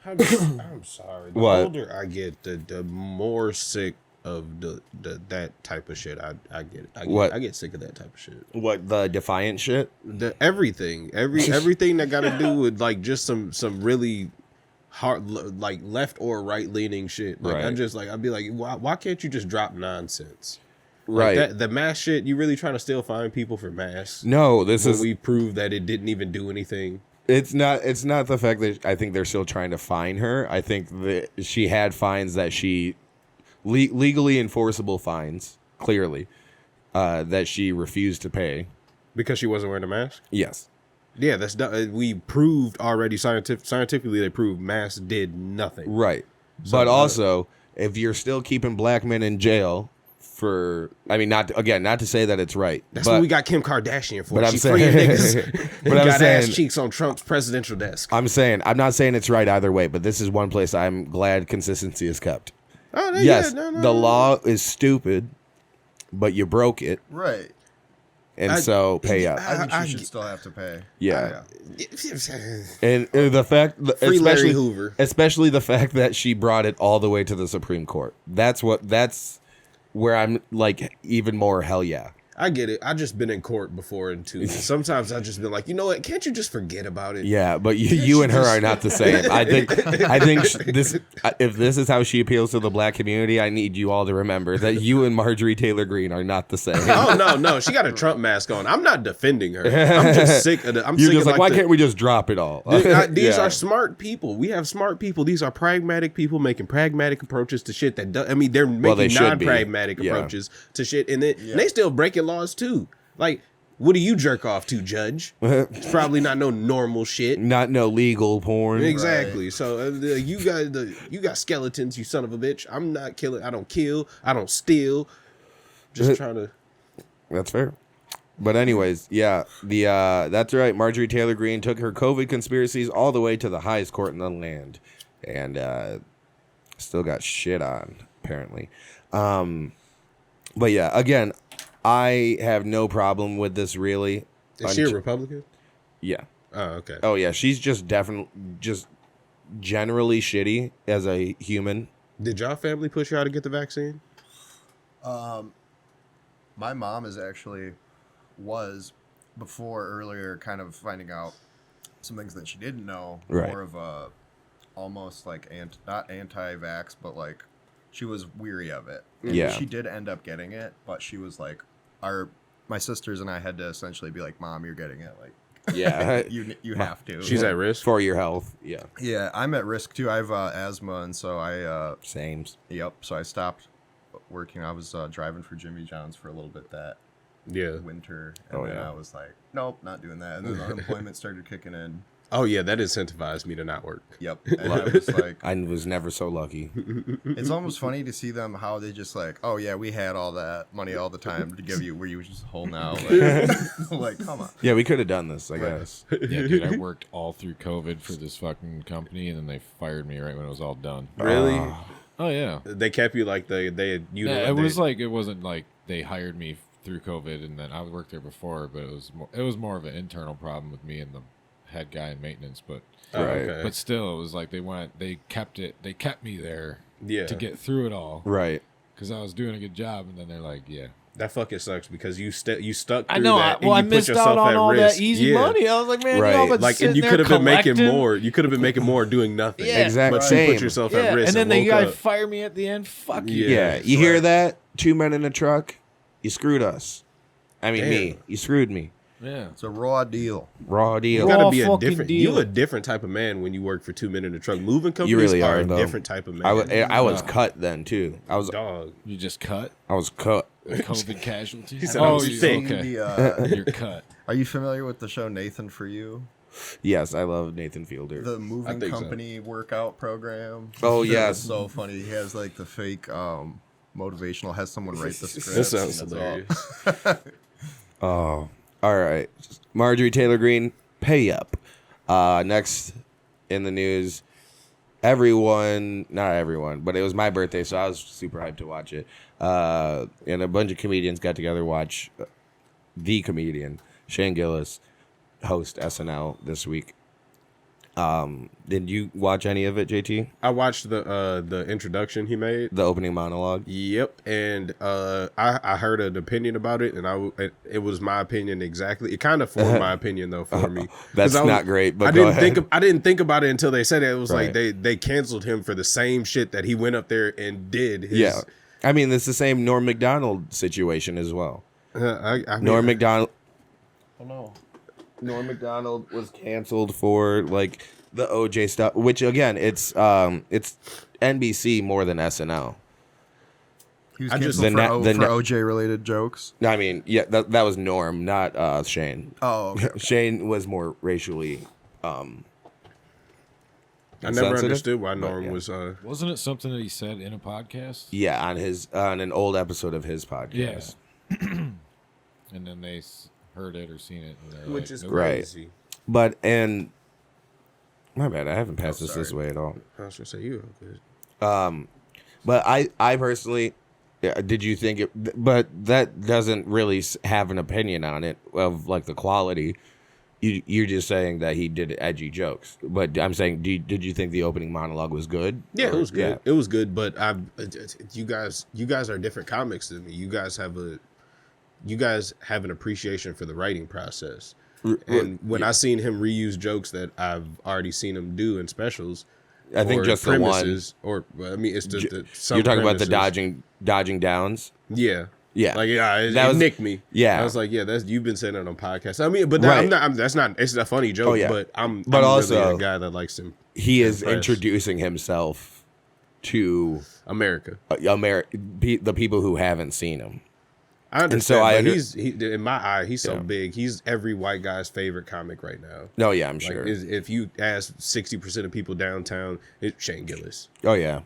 I'm sorry. The What? older I get, the more sick of that type of shit I get. I get sick of that type of shit. What, the defiant shit? Everything that got to do with like just some really hard, like left or right leaning shit. Like Right. I'm just like, I'd be like, why can't you just drop nonsense? Right. Like the mask shit, you really trying to still find people for masks? No, this When is we proved that it didn't even do anything. It's not the fact that I think they're still trying to fine her. I think that she had fines that she legally enforceable fines, clearly, that she refused to pay. Because she wasn't wearing a mask? Yes. Yeah, that's we proved already scientifically. They proved masks did nothing. Right. So, but also, if you're still keeping black men in jail for, I mean, not to say that it's right. That's but, what we got Kim Kardashian for. But I'm She saying, freeing niggas. but I'm got saying, ass cheeks on Trump's presidential desk. I'm not saying it's right either way, but this is one place I'm glad consistency is kept. Oh, Yes, yeah, the law is stupid, but you broke it, Right. and so pay up. I think she should still have to pay. Yeah. And the fact, Free Larry Hoover. especially the fact that she brought it all the way to the Supreme Court. That's where I'm like even more hell yeah. I get it. I just been in court before and too. Sometimes I just been like, you know what? Can't you just forget about it? Yeah, but you and her are not the same. I think if this is how she appeals to the black community, I need you all to remember that you and Marjorie Taylor Green are not the same. Oh no, she got a Trump mask on. I'm not defending her. I'm just sick of it. You're just like, why can't we just drop it all? These Yeah. are smart people. We have smart people. These are pragmatic people making pragmatic approaches to shit that I mean, they're making non-pragmatic approaches to shit, and they still breaking laws too. Like, what do you jerk off to, Judge? It's probably not no normal shit. Not no legal porn. Exactly. So you got skeletons, you son of a bitch. I'm not killing. I don't kill. I don't steal. Just trying to. That's fair. But anyways, yeah, that's right. Marjorie Taylor Green took her COVID conspiracies all the way to the highest court in the land, and still got shit on apparently. But yeah, again, I have no problem with this really. Is she a Republican? Yeah. Oh, okay. Oh yeah, she's just definitely just generally shitty as a human. Did y'all family push y'all to get the vaccine? My mom was before earlier kind of finding out some things that she didn't know. Right. More of a almost like not anti-vax, but like she was weary of it. And Yeah. she did end up getting it, but she was like, my sisters and I had to essentially be like, Mom, you're getting it. Like, Yeah. you have to. She's at risk for your health. Yeah. Yeah, I'm at risk too. I have asthma, and so I Same. Yep. So I stopped working. I was driving for Jimmy John's for a little bit that winter, and then I was like, nope, not doing that. And then unemployment started kicking in. Oh yeah, that incentivized me to not work. Yep. And I was like, I was never so lucky. It's almost funny to see them how they just like, oh yeah, we had all that money all the time to give you, where you was just holding out. Like come on. Yeah, we could have done this, I guess. Yeah, dude, I worked all through COVID for this fucking company, and then they fired me right when it was all done. Really? Oh yeah. They kept you like they had you. Yeah, it wasn't like they hired me through COVID, and then I worked there before, but it was more of an internal problem with me and the head guy in maintenance, but but still, it was like they kept me there to get through it all, right? Because I was doing a good job, and then they're like, that fucking sucks because you stuck through I know. that. I missed out on all risk. that easy money. I was like, man, right. y'all been like, and you could have been making more. You could have been making more doing nothing. Yeah, exactly. But you put yourself at risk. And then the guy guy fired me at the end. Fuck you. Yeah, you hear that? 2 men in a truck. You screwed us. I mean, me. You screwed me. Yeah, it's a raw deal. Raw deal. You gotta be Raw a different. deal. You a different type of man when you work for 2 men in a truck. Moving companies You really are are, a though. different type of man. I was cut then too. I was dog. You just cut I was cut. COVID casualty. He said I was sick. Okay. You're cut. Are you familiar with the show Nathan For You? Yes, I love Nathan Fielder. The moving company workout program. Oh yeah, yes, so funny. He has like the fake motivational. Has someone write the script. That sounds hilarious. Oh, all right. Marjorie Taylor Green, pay up. Next in the news, not everyone, but it was my birthday, so I was super hyped to watch it. And a bunch of comedians got together to watch the comedian, Shane Gillis, host SNL this week. Did you watch any of it, JT? I watched the introduction he made, the opening monologue. Yep, and I heard an opinion about it, and it was my opinion exactly. It kind of formed my opinion though for me. That's not great, but I didn't think about it until they said it. It was like they canceled him for the same shit that he went up there and did. Yeah, I mean it's the same Norm Macdonald situation as well. Norm Macdonald. Oh no. Norm Macdonald was canceled for like the OJ stuff, which again, it's NBC more than SNL. He was canceled for OJ related jokes. I mean, yeah, that was Norm, not Shane. Oh, okay. Shane was more racially. I never understood why Norm was. Wasn't it something that he said in a podcast? Yeah, on an old episode of his podcast. Yeah. And then they heard it or seen it, and which is crazy. But my bad, I haven't passed this way at all. I was gonna say you good. But I personally, did you think it? But that doesn't really have an opinion on it of like the quality. You're just saying that he did edgy jokes, but I'm saying, did you think the opening monologue was good? Yeah, it was good. Yeah. It was good, but you guys are different comics than me. You guys have an appreciation for the writing process. And when I seen him reuse jokes that I've already seen him do in specials, I think just the one. Or I mean, it's just you're talking about the dodging downs. Yeah. Yeah, like it nicked me. Yeah, I was like, yeah, you've been saying it on podcasts. I mean, but it's a funny joke. But I'm also really a guy that likes him. He is introducing himself to America, the people who haven't seen him. I understand. And so in my eye, he's so big. He's every white guy's favorite comic right now. No, yeah, I'm sure. If you ask 60% of people downtown, it's Shane Gillis. Oh yeah.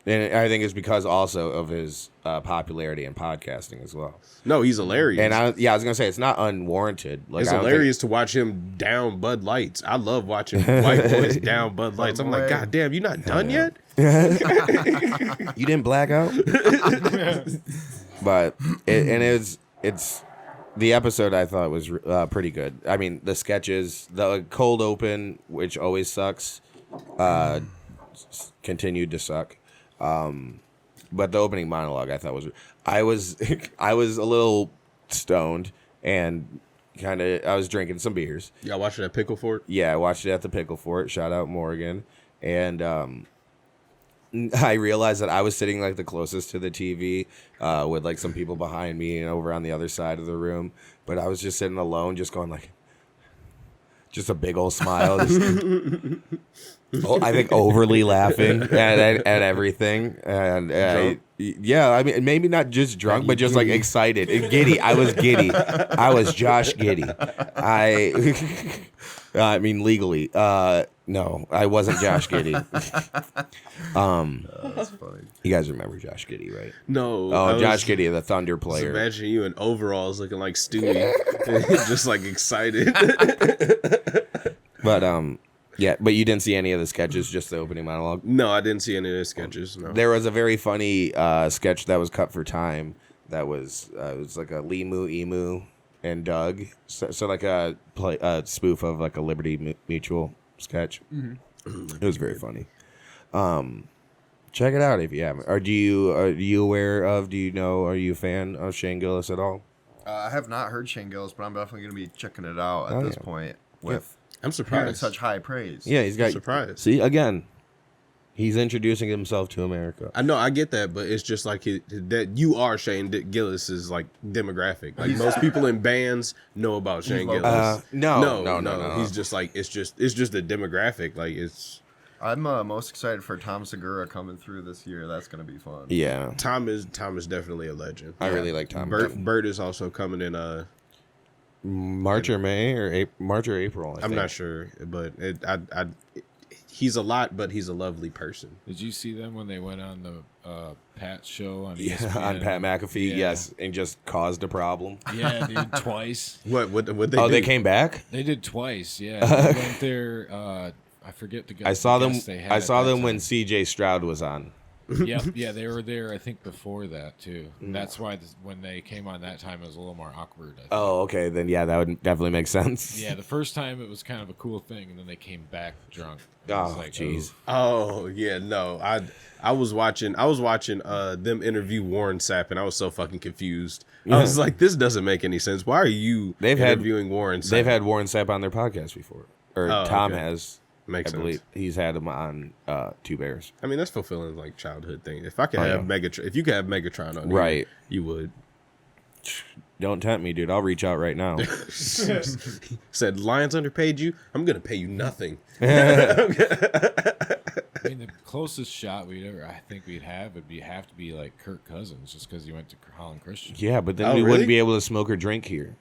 And I think it's because also of his popularity in podcasting as well. No, he's hilarious. And I was gonna say it's not unwarranted. Like, it's hilarious to watch him down Bud Lights. I love watching white boys down Bud Lights. I'm like, God damn, you not done yet? You didn't black out? But it's the episode I thought was pretty good. I mean, the sketches, the cold open, which always sucks, continued to suck. But the opening monologue I thought I was a little stoned and I was drinking some beers. Yeah, I watched it at Pickle Fort. Yeah, I watched it at the Pickle Fort. Shout out Morgan. And I realized that I was sitting like the closest to the TV with like some people behind me and over on the other side of the room. But I was just sitting alone, just going like, Just a big old smile. I think overly laughing at everything. And yeah, I mean, maybe not just drunk, but just like excited and giddy. I was giddy. I was Josh Giddy. I mean, legally. No, I wasn't Josh Giddy. That's funny. You guys remember Josh Giddy, right? No. Oh, Josh Giddy, the Thunder player. Imagine you in overalls looking like Stewie, just like excited. But yeah, but you didn't see any of the sketches, just the opening monologue. No, I didn't see any of the sketches. No. There was a very funny sketch that was cut for time. That was it was like a Limu, Emu, and Doug. So like a spoof of like a Liberty Mutual sketch. It was very funny. Check it out if you haven't. Are you aware of? Do you know? Are you a fan of Shane Gillis at all? I have not heard Shane Gillis, but I'm definitely going to be checking it out at this point. I'm hearing surprised. such high praise. Yeah, he's got. Surprised. See, again, he's introducing himself to America. I know, I get that, but it's just like that you are Shane Gillis's like demographic. Like most people in bands know about Shane Gillis. No. He's just like it's just a demographic. Like it's. I'm most excited for Tom Segura coming through this year. That's going to be fun. Yeah, Tom is definitely a legend. I really like Tom. Bert is also coming in. March or May or March or April. I'm not sure, but he's a lot, but he's a lovely person. Did you see them when they went on the Pat show on ESPN? Yeah, on Pat McAfee, yes, and just caused a problem. Yeah, dude, twice. What they do? Oh, they came back? They did twice, yeah. They went there, I forget the guy. I saw them when CJ Stroud was on. Yeah, they were there, I think, before that, too. And that's why when they came on that time, it was a little more awkward, I think. Oh, okay. Then, yeah, that would definitely make sense. Yeah, the first time it was kind of a cool thing, and then they came back drunk. Oh, jeez. Oh, yeah, no. I was watching them interview Warren Sapp, and I was so fucking confused. I was like, this doesn't make any sense. Why are you interviewing Warren Sapp? They've had Warren Sapp on their podcast before. Or Tom has. Makes sense. Believe he's had him on Two Bears. I mean, that's fulfilling like childhood thing. If I could have Megatron, if you could have Megatron on, right, you would. Don't tempt me, dude. I'll reach out right now. Said Lions underpaid you. I'm gonna pay you nothing. I mean, the closest shot I think we'd have would have to be like Kirk Cousins, just because he went to Holland Christian. Yeah, but then we wouldn't be able to smoke or drink here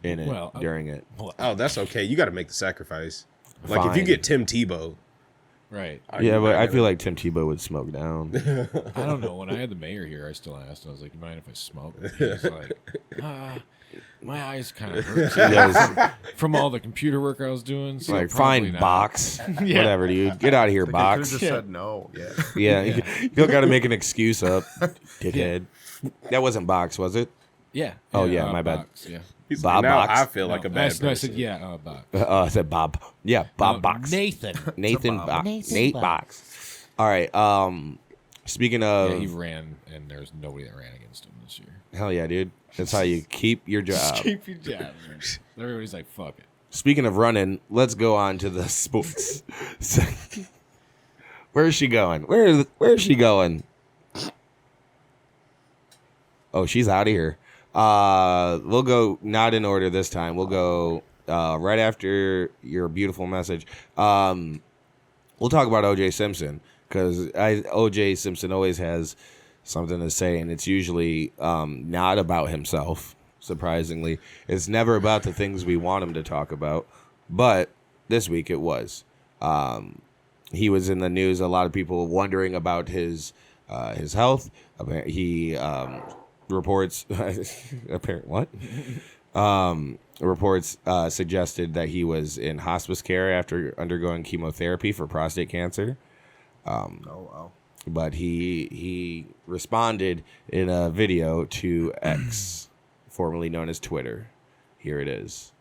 during it. Oh, that's okay. You got to make the sacrifice. Like Fine. if you get Tim Tebow, right? Yeah, but I feel like Tim Tebow would smoke down. I don't know. When I had the mayor here, I still asked. I was like, "You mind if I smoke?" He was like, "My eyes kind of hurt from all the computer work I was doing." So like, fine, not. Box, whatever, dude. Get out of here, Box. Just said no. Yeah. You got to make an excuse up, dickhead. That wasn't Box, was it? Yeah. Oh yeah, my Box, bad. Yeah. Bob now Box. I feel like a bad person. I said Bob. I said Bob. Yeah, Bob Box. Nathan Box. Nate Box. All right. Speaking of, he ran, and there's nobody that ran against him this year. Hell yeah, dude. That's how you keep your job. Keep your job. Everybody's like, fuck it. Speaking of running, let's go on to the sports. Where is she going? Where is she going? Oh, she's out of here. We'll go not in order this time. We'll go right after your beautiful message. We'll talk about O.J. Simpson because O.J. Simpson always has something to say, and it's usually not about himself. Surprisingly, it's never about the things we want him to talk about. But this week it was. He was in the news. A lot of people wondering about his health. He reports reports suggested that he was in hospice care after undergoing chemotherapy for prostate cancer. Oh wow! But he responded in a video to X, formerly known as Twitter. Here it is.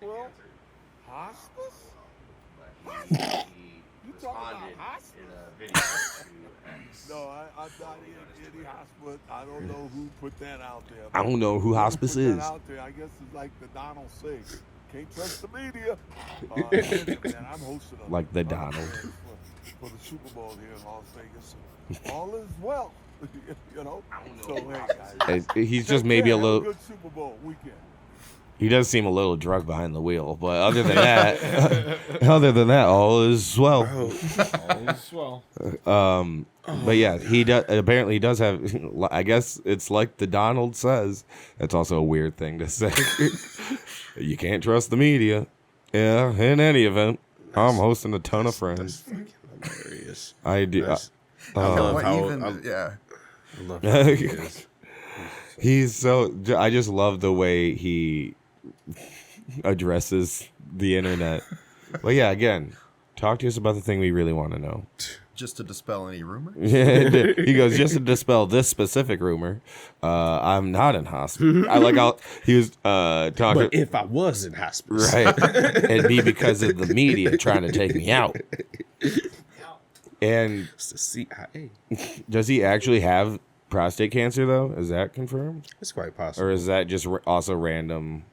Well, hospice? He responded in a video to X. No, I'm not in any hospice. I don't know who put that out there. I don't know who hospice put is. That out there. I guess it's like the Donald thing. Can't trust the media. And I'm hosting like the Donald for the Super Bowl here in Las Vegas. All is well, you know. So hey, guys, he's just maybe a little. Good Super Bowl weekend. He does seem a little drunk behind the wheel, but other than that, all is well. All is well. But yeah, he does. Apparently, he does have. I guess it's like the Donald says. That's also a weird thing to say. You can't trust the media. Yeah. In any event, I'm hosting a ton of friends. That's fucking hilarious. I do. I love how. Yeah. I love how he is. He's so. I just love the way he addresses the internet. But yeah, again, talk to us about the thing we really want to know. Just to dispel any rumor. He goes, just to dispel this specific rumor, I'm not in hospital. I like how he was talking. But if I was in hospice, Right, it'd be because of the media trying to take me out. And it's the CIA. does he actually have prostate cancer though? Is that confirmed? It's quite possible. Or is that just also random?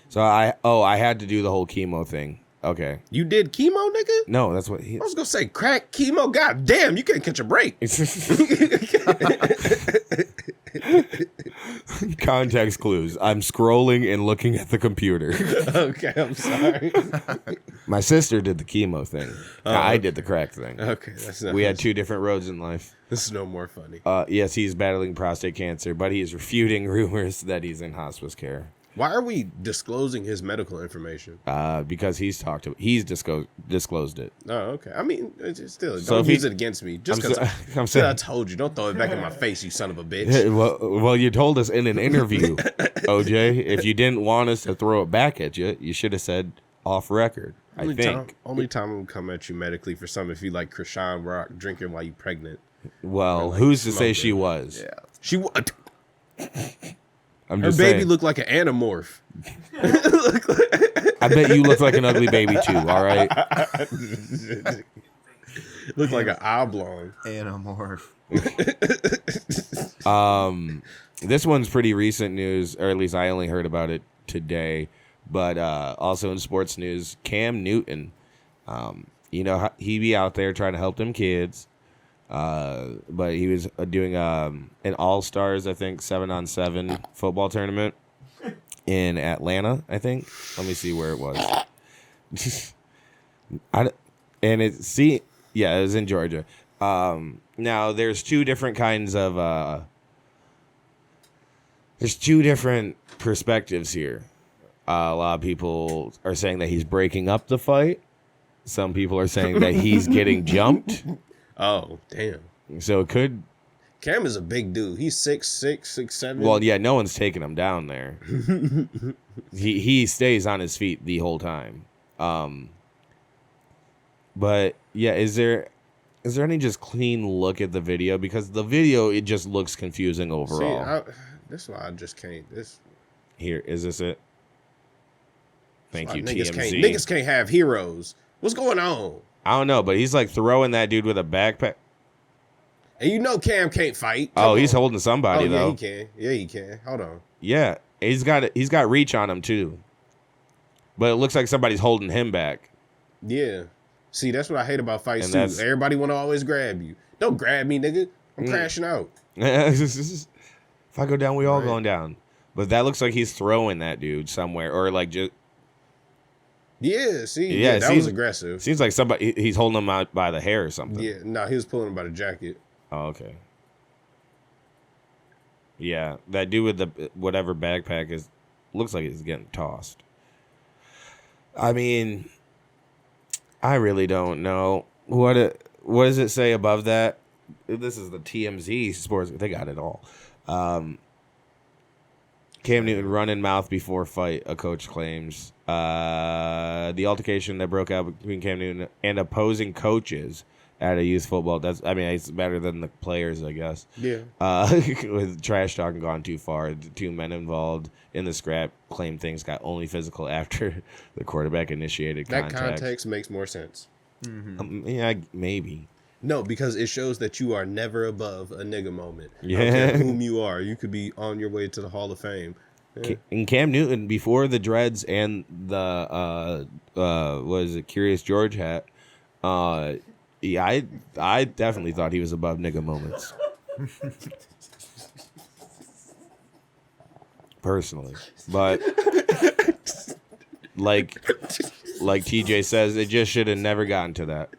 So I had to do the whole chemo thing. Okay. You did chemo, nigga? No, that's what he. I was gonna say crack chemo. God damn, you can't catch a break. Context clues. I'm scrolling and looking at the computer. Okay, I'm sorry. My sister did the chemo thing. I did the crack thing. Okay, that's not. We had two different roads in life. This is no more funny. Yes, he's battling prostate cancer, but he is refuting rumors that he's in hospice care. Why are we disclosing his medical information? Because he's disclosed it. Oh, okay. I mean, it's still, So don't if use he- it against me. Just I'm because saying- I told you. Don't throw it back in my face, you son of a bitch. Well, you told us in an interview, OJ, if you didn't want us to throw it back at you, you should have said off record. I think. Only time I would come at you medically for something if you like Krishan Rock drinking while you pregnant. Well, like who's to say smoking. she was? Yeah. She I'm her just baby saying. looked like an anamorph. I bet you look like an ugly baby too. All right. Looked like an oblong. Anamorph. This one's pretty recent news, or at least I only heard about it today. But also in sports news, Cam Newton, he be out there trying to help them kids. But he was doing an All-Stars, I think, 7-on-7 football tournament in Atlanta, I think. Let me see where it was. It was in Georgia. Now, there's two different kinds of... there's two different perspectives here. A lot of people are saying that he's breaking up the fight. Some people are saying that he's getting jumped. Oh, damn. So it could... Cam is a big dude. He's 6'6", 6'7". Well, yeah, no one's taking him down there. he stays on his feet the whole time. But, yeah, is there any just clean look at the video? Because the video, it just looks confusing overall. See, that's why I just can't. Here, is this it? Thank you, niggas TMZ. Niggas can't have heroes. What's going on? I don't know, but he's like throwing that dude with a backpack. And you know Cam can't fight. He's holding somebody though. Yeah, he can. Yeah, he can. Hold on. Yeah, he's got reach on him too. But it looks like somebody's holding him back. Yeah. See, that's what I hate about fights And too. that's- Everybody want to always grab you. Don't grab me, nigga. I'm crashing out. If I go down, we all going down. But that looks like he's throwing that dude somewhere, or like just. Yeah. See. Yeah, that was aggressive. Seems like he's holding him out by the hair or something. Yeah. No, he was pulling him by the jacket. Oh, okay. Yeah, that dude with the whatever backpack looks like he's getting tossed. I mean, I really don't know what does it say above that. This is the TMZ sports. They got it all. Cam Newton running mouth before fight, a coach claims. The altercation that broke out between Cam Newton and opposing coaches at a youth football. It's better than the players, I guess. Yeah. With trash talking gone too far. The two men involved in the scrap claim things got only physical after the quarterback initiated contact. That context makes more sense. Yeah, maybe. No, because it shows that you are never above a nigga moment. Yeah. I don't care whom you are. You could be on your way to the Hall of Fame. Yeah. And Cam Newton, before the dreads and the Curious George hat, I definitely thought he was above nigga moments. personally. But like TJ says, it just should have never gotten to that.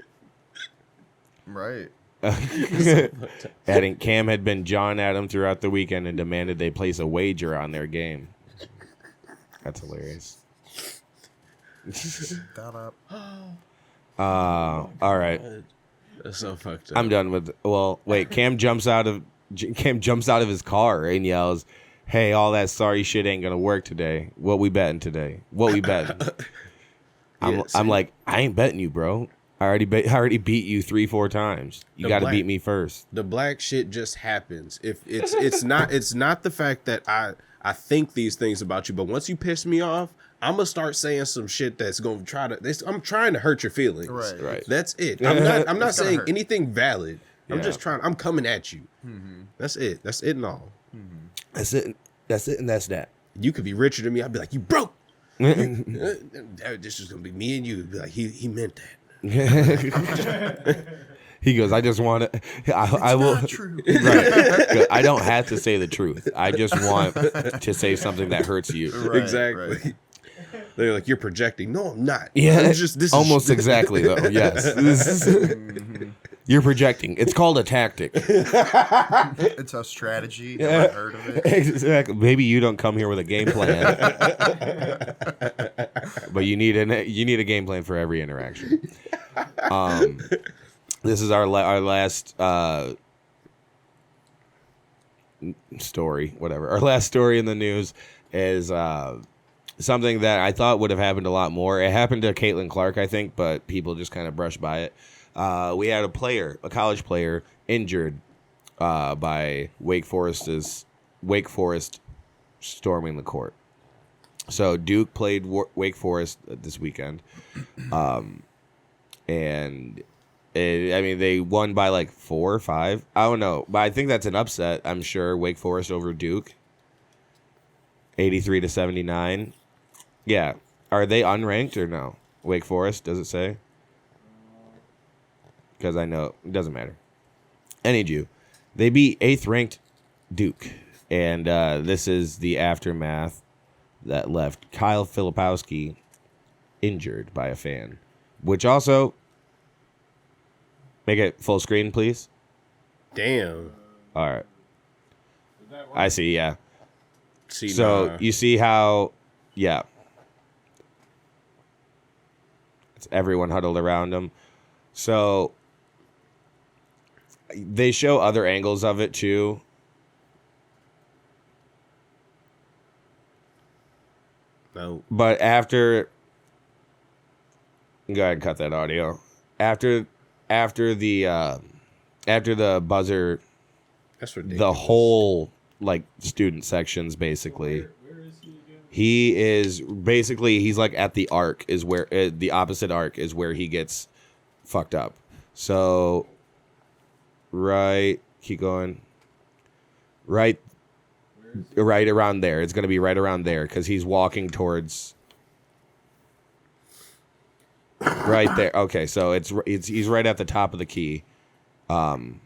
Right. Adding Cam had been jawing at him throughout the weekend and demanded they place a wager on their game. That's hilarious. Got up. All right. That's so fucked up. I'm done with. Well, wait. Cam jumps out of his car and yells, "Hey, all that sorry shit ain't gonna work today. What we betting today? What we betting?" I'm like, I ain't betting you, bro. I already beat you 3-4 times. You got to beat me first. The black shit just happens. If it's not the fact that I think these things about you, but once you piss me off, I'm gonna start saying some shit that's gonna I'm trying to hurt your feelings. Right. That's it. I'm not saying anything valid. I'm just trying. I'm coming at you. Mm-hmm. That's it. That's it and all. Mm-hmm. That's it. That's it and that's that. You could be richer than me. I'd be like, you broke. This is gonna be me and you. It'd be like he meant that. He goes, I just want to. I will. Not true. Right. I don't have to say the truth. I just want to say something that hurts you. Right, exactly. Right. They're like, you're projecting. No, I'm not. Yeah, this almost exactly though. Yes. You're projecting. It's called a tactic. It's a strategy. Never heard of it. Exactly. Maybe you don't come here with a game plan, but you need a game plan for every interaction. This is our last story. Whatever. Our last story in the news is something that I thought would have happened a lot more. It happened to Caitlin Clark, I think, but people just kind of brushed by it. We had a college player, injured by Wake Forest storming the court. So Duke played Wake Forest this weekend, and they won by like 4 or 5. I don't know, but I think that's an upset. I'm sure Wake Forest over Duke, 83-79. Yeah, are they unranked or no? Wake Forest, does it say? Because I know it doesn't matter. Any they beat 8th ranked Duke, and this is the aftermath that left Kyle Filipowski injured by a fan. Which also, make it full screen, please. Damn. All right. I see. Yeah. So you see how, yeah. It's everyone huddled around him. So they show other angles of it too. No. But after, go ahead and cut that audio. After the buzzer, that's ridiculous. The whole like student sections basically. Where is he again? He is basically he's like at the arc is where the opposite arc is where he gets fucked up. So, right, keep going. Right around there. It's going to be right around there because he's walking towards. Right there. Okay, so he's right at the top of the key. Boom.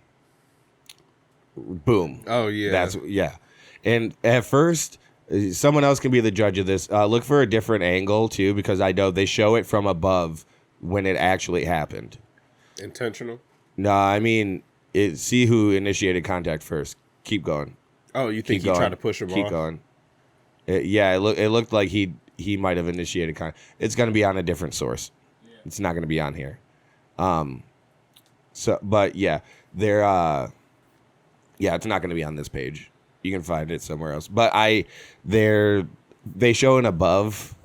Oh yeah. And at first, someone else can be the judge of this. Look for a different angle too, because I know they show it from above when it actually happened. Intentional? No, I mean, see who initiated contact first. Keep going. Oh, you think he tried to push him off? Keep going. It looked like he might have initiated contact. It's going to be on a different source. Yeah. It's not going to be on here. But yeah, it's not going to be on this page. You can find it somewhere else. But they show an above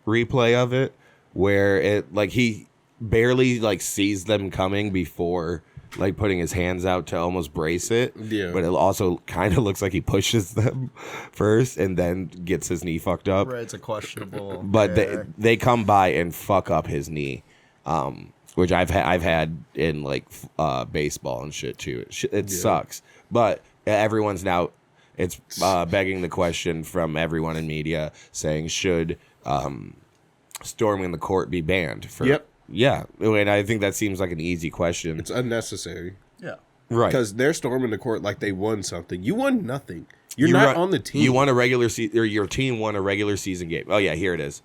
replay of it where it like he barely like sees them coming before like putting his hands out to almost brace it. Yeah. But it also kind of looks like he pushes them first and then gets his knee fucked up. Right, it's a questionable. But they come by and fuck up his knee, which I've had in like baseball and shit too. It sucks. But everyone's now it's begging the question from everyone in media saying should storming the court be banned for. Yep. Yeah, and I think that seems like an easy question. It's unnecessary. Yeah. Right. Because they're storming the court like they won something. You won nothing. You're not on the team. You won a regular season, or your team won a regular season game. Oh yeah, here it is.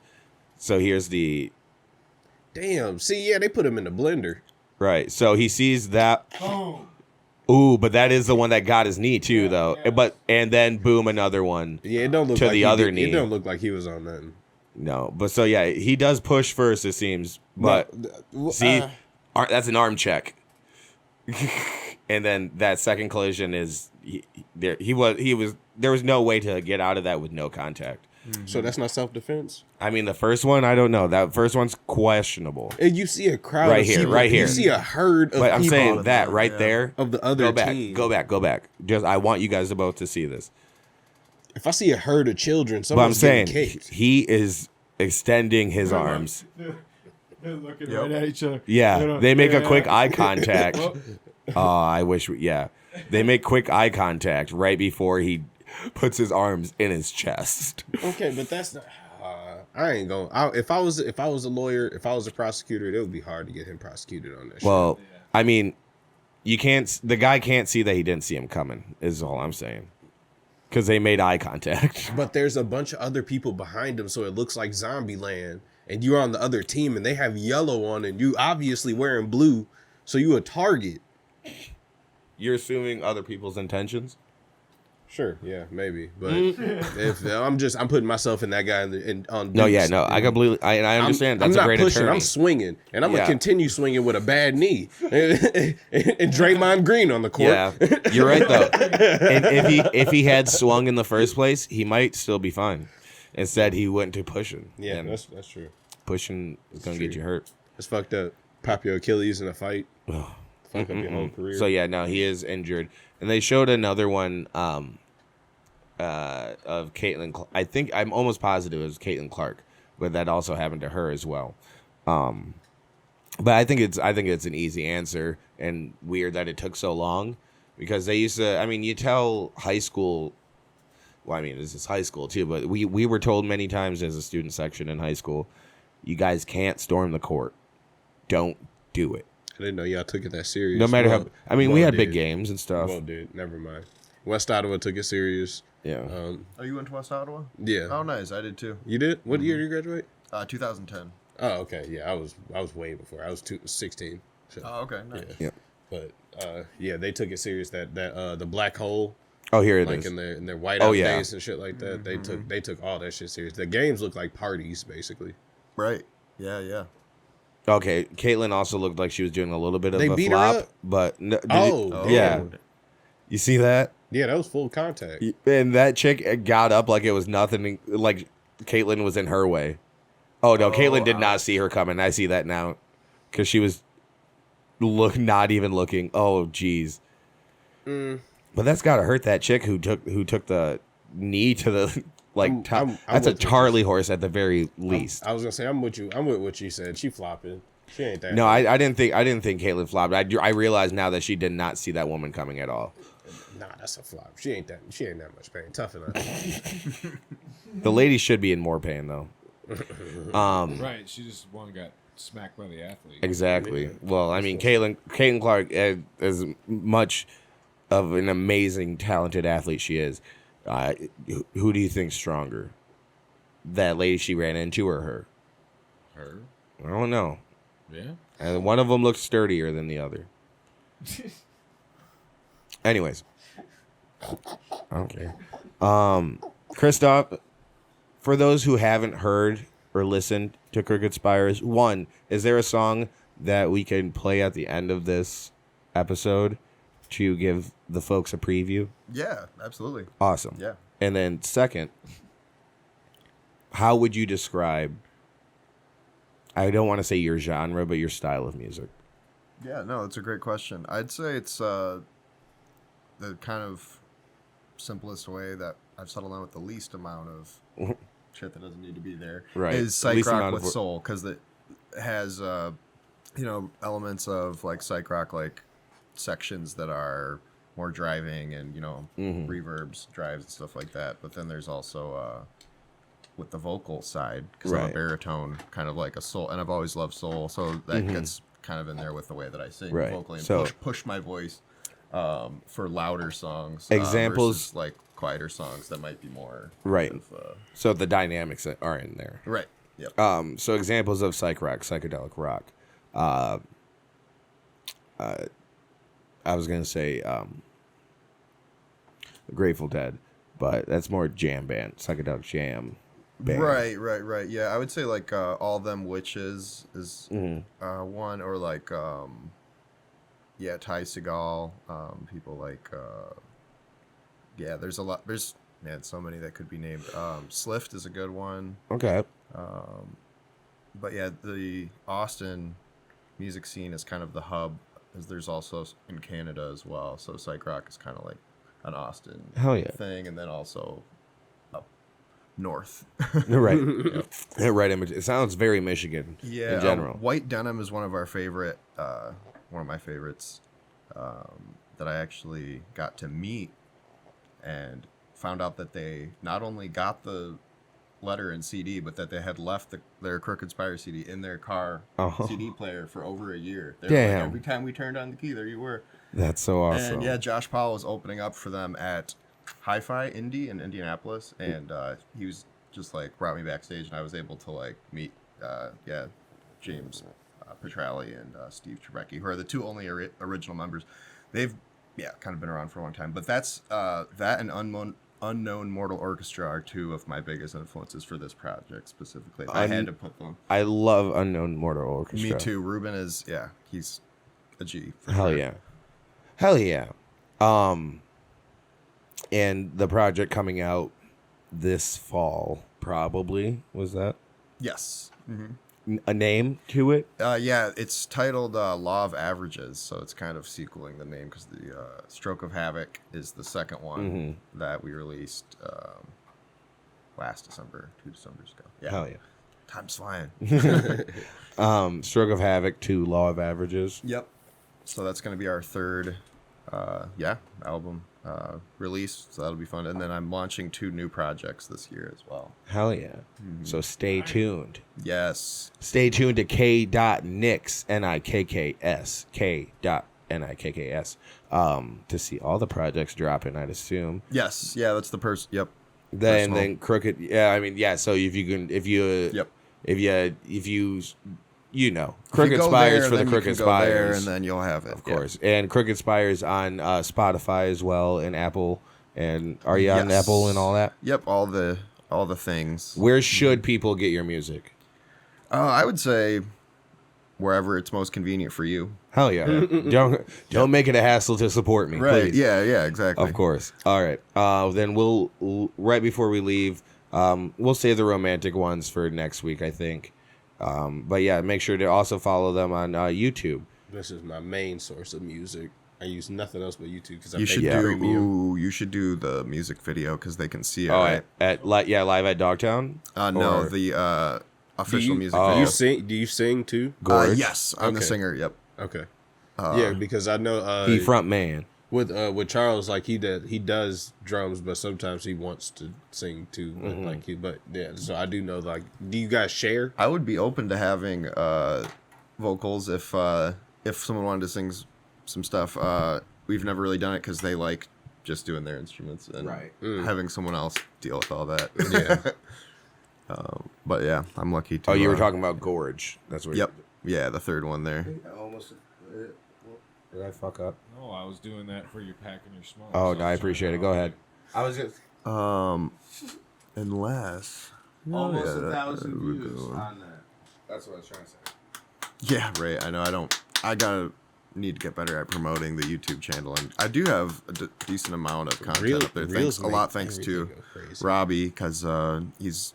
So here's the. Damn. See, yeah, they put him in the blender. Right. So he sees that. Ooh, but that is the one that got his knee too, though. Yeah. But and then boom, another one. Yeah, it don't look to like the other knee. It don't look like he was on nothing. No, but so yeah, he does push first. It seems, but see, that's an arm check. And then that second collision is there was no way to get out of that with no contact. Mm-hmm. So that's not self-defense? I mean, the first one, I don't know. That first one's questionable. And you see a crowd right of here, people. right here. You see a herd of but I'm people. saying that right there of the other team. Go back. Just I want you guys both to see this. If I see a herd of children, but I'm saying caked. he is extending his arms. They're looking right at each other. Yeah, they make a quick eye contact. I wish. They make quick eye contact right before he puts his arms in his chest. Okay, but that's not. I ain't going. If I was a lawyer, if I was a prosecutor, it would be hard to get him prosecuted on that. Well, shit. I mean, you can't. The guy can't see that he didn't see him coming. Is all I'm saying. Because they made eye contact. But there's a bunch of other people behind him, so it looks like Zombieland. And you're on the other team, and they have yellow on, and you obviously wearing blue, so you a target. You're assuming other people's intentions? Sure, yeah, maybe. But if I'm putting myself in that guy on. No, yeah, no, I completely. I understand. That's a great attorney. I'm swinging, and I'm gonna continue swinging with a bad knee, and Draymond Green on the court. Yeah, you're right though. And if he had swung in the first place, he might still be fine. Instead, he went to pushing. Yeah, that's true. Pushing is gonna get you hurt. It's fucked up. Pop your Achilles in a fight. Fuck up your whole career. So yeah, no, he is injured. And they showed another one of Caitlin. I think I'm almost positive it was Caitlin Clark, but that also happened to her as well. But I think it's an easy answer, and weird that it took so long because they used to. I mean, you tell high school. Well, I mean, this is high school too, but we were told many times as a student section in high school, you guys can't storm the court. Don't do it. I didn't know y'all took it that serious. No matter how. I mean, we had big games and stuff. Well, dude, never mind. West Ottawa took it serious. Yeah. Oh, you went to West Ottawa? Yeah. Oh, nice. I did too. You did? What year did you graduate? 2010. Oh, okay. Yeah, I was way before. I was 16. So, oh, okay. Nice. Yeah. But yeah, they took it serious. That the black hole. Oh, here it like is. in their whiteout days and shit like that. They took all that shit serious. The games look like parties, basically. Right. Yeah. Okay, Caitlin also looked like she was doing a little bit of they a beat flop, her up? But no, yeah. You see that? Yeah, that was full contact. And that chick got up like it was nothing. Like Caitlin was in her way. Oh no, Caitlin did not see her coming. I see that now because she was not even looking. Oh geez. But that's gotta hurt that chick who took the knee to the. That's a Charlie horse at the very least. I was gonna say I'm with you. I'm with what you said. She flopping. She ain't that. No, I didn't think Caitlin flopped. I realized now that she did not see that woman coming at all. Nah, that's a flop. She ain't that much pain. Tough enough. The lady should be in more pain though. Right. She just got smacked by the athlete. Exactly. Well, I mean, Caitlin Clark, as much of an amazing, talented athlete she is. Who do you think's stronger? That lady she ran into or her? Her? I don't know. Yeah. And one of them looks sturdier than the other. Anyways. I don't care. Kristoff, for those who haven't heard or listened to Crooked Spires, one, is there a song that we can play at the end of this episode to give the folks a preview? Yeah, absolutely. Awesome. Yeah. And then second, how would you describe, I don't want to say your genre, but your style of music? Yeah, no, that's a great question. I'd say it's the kind of simplest way that I've settled on with the least amount of shit that doesn't need to be there. Right. Is psych rock with soul, because it has elements of like psych rock, like sections that are more driving and reverbs, drives and stuff like that. But then there's also with the vocal side, because I'm a baritone, kind of like a soul, and I've always loved soul, so that gets kind of in there with the way that I sing vocally and push my voice for louder songs. Examples like quieter songs that might be more right. Of, so the dynamics that are in there. Right. Yep. So examples of psych rock, psychedelic rock. I was gonna say Grateful Dead, but that's more jam band, psychedelic jam band. Right. Yeah, I would say like All Them Witches is one, or like Ty Segall, people like there's a lot. There's so many that could be named. Slift is a good one. Okay. But yeah, the Austin music scene is kind of the hub, as there's also in Canada as well. So psych rock is kind of like an Austin thing, and then also up north. Right. Yep. Right. It sounds very Michigan in general. White Denim is one of our favorite, one of my favorites, that I actually got to meet, and found out that they not only got the letter and CD, but that they had left their Crooked Spires CD in their car CD player for over a year. Damn. Like, every time we turned on the key, there you were. That's so awesome. And yeah, Josh Powell was opening up for them at Hi-Fi Indie in Indianapolis, and he was just like brought me backstage, and I was able to like meet James Petrelli and Steve Trebecki, who are the two only original members. They've kind of been around for a long time, but that's that and Unknown Mortal Orchestra are two of my biggest influences for this project specifically. I had to put them. I love Unknown Mortal Orchestra. Me too. Ruben is he's a G. Hell sure. yeah. Hell yeah. And the project coming out this fall, probably, was that? Yes. Mm-hmm. A name to it? It's titled Law of Averages, so it's kind of sequeling the name, because the Stroke of Havoc is the second one that we released last December, 2 Decembers ago. Yeah. Hell yeah. Time's flying. Stroke of Havoc to Law of Averages. Yep. So that's going to be our third album release, so that'll be fun. And then I'm launching 2 new projects this year as well. Hell yeah. So stay tuned. Yes. Stay tuned to K.Nikks, Nikks, K.Nikks, to see all the projects dropping, I'd assume. Yes. Yeah, that's the person. Yep. Then Crooked. Yeah, I mean, yeah. So if you know, Crooked Spires for the Crooked Spires, and then you'll have it, of course. And Crooked Spires on Spotify as well, and Apple. And are you on Apple and all that? Yep, all the things. Where should people get your music? I would say wherever it's most convenient for you. Hell yeah! Don't make it a hassle to support me, right? Please. Yeah, exactly. Of course. All right. Then we'll right before we leave, we'll save the romantic ones for next week, I think. But yeah, make sure to also follow them on YouTube. This is my main source of music. I use nothing else but YouTube because you should do the music video because they can see it. Oh, right? Live at Dogtown. No, the official music video. Do you sing too? Yes, I'm the singer. Yep. Okay. Yeah, because I know he front man. With Charles, like he does drums, but sometimes he wants to sing too. But so I do know. Like, do you guys share? I would be open to having vocals if someone wanted to sing some stuff. We've never really done it because they like just doing their instruments and having someone else deal with all that. Yeah. But yeah, I'm lucky to. Oh, you were talking about Gorge. That's what. Yep. Yeah, the third one there. Almost. Did I fuck up? No, I was doing that for your pack and your smoke. Oh, no, I appreciate it. Go ahead. I was just. Unless. Almost 1,000 views on that. That's what I was trying to say. Yeah, right. I know. I need to get better at promoting the YouTube channel, and I do have a decent amount of content up there. Thanks to Robbie, because he's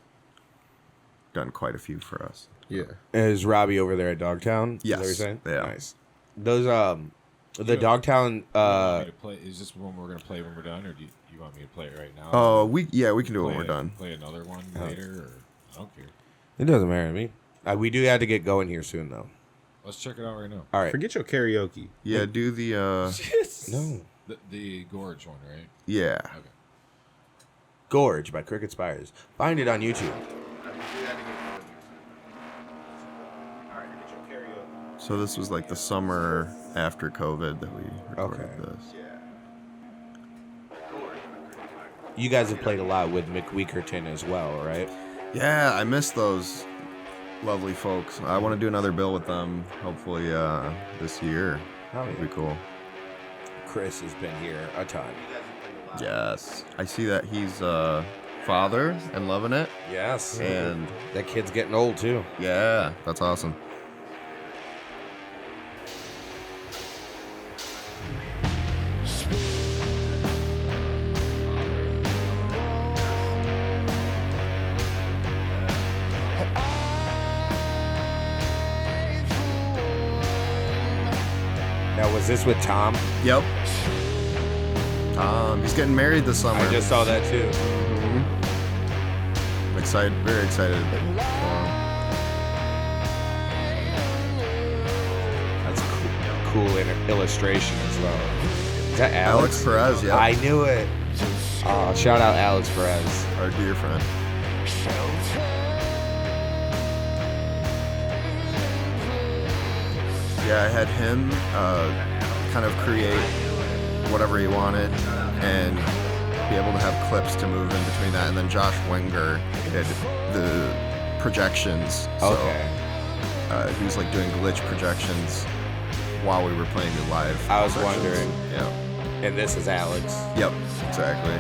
done quite a few for us. Yeah. Is Robbie over there at Dogtown? Yes. Is that what you're saying? Yeah. Nice. Those the Dogtown. Is this one we're gonna play when we're done, or do you want me to play it right now? Oh, we can do it when we're done. Play another one later, or I don't care. It doesn't matter to me. We do have to get going here soon, though. Let's check it out right now. All right. Forget your karaoke. Yeah, do the No. The Gorge one, right? Yeah. Okay. Gorge by Crooked Spires. Find it on YouTube. So this was like the summer after COVID that we recorded this. you guys have played a lot with McWeakerton as well, right? Yeah, I miss those lovely folks. I want to do another bill with them, hopefully this year. That'd be cool. Chris has been here a ton. Yes. I see that he's father and loving it. Yes. And that kid's getting old, too. Yeah, that's awesome. Now, was this with Tom? Yep. He's getting married this summer. I just saw that too. I'm excited, very excited. That's a cool illustration as well. Is that Alex? Alex Perez, yeah. I knew it. Shout out Alex Perez. Our dear friend. Yeah, I had him kind of create whatever he wanted and be able to have clips to move in between that. And then Josh Wenger did the projections. So, he was like doing glitch projections while we were playing the live. I was wondering. Yeah. And this is Alex. Yep, exactly.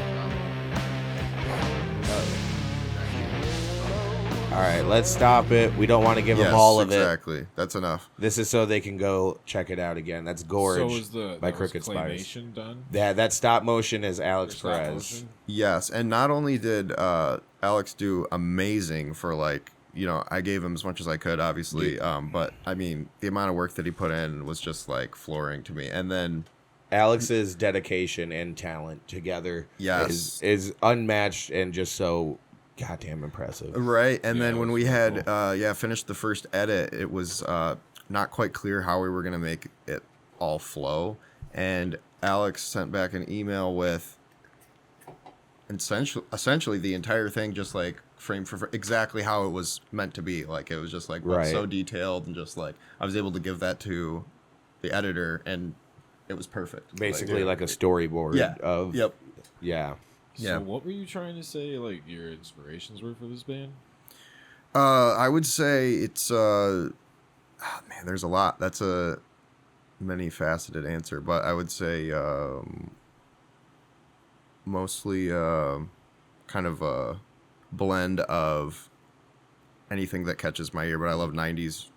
All right, let's stop it. We don't want to give them all of it. Exactly. That's enough. This is so they can go check it out again. That's Gorge by Crooked Spires. Done? Yeah, that stop motion is Alex Perez. Yes, and not only did Alex do amazing for I gave him as much as I could, obviously, but I mean the amount of work that he put in was just like flooring to me. And then Alex's dedication and talent together is unmatched and just so goddamn impressive. Right. And then when we had finished the first edit, it was not quite clear how we were going to make it all flow. And Alex sent back an email with essentially the entire thing just like frame for exactly how it was meant to be. Like it was just like so detailed and just like I was able to give that to the editor and it was perfect. Basically like a storyboard of Yeah. So what were you trying to say, like, your inspirations were for this band? I would say it's, there's a lot. That's a many-faceted answer, but I would say mostly kind of a blend of anything that catches my ear, but I love 90s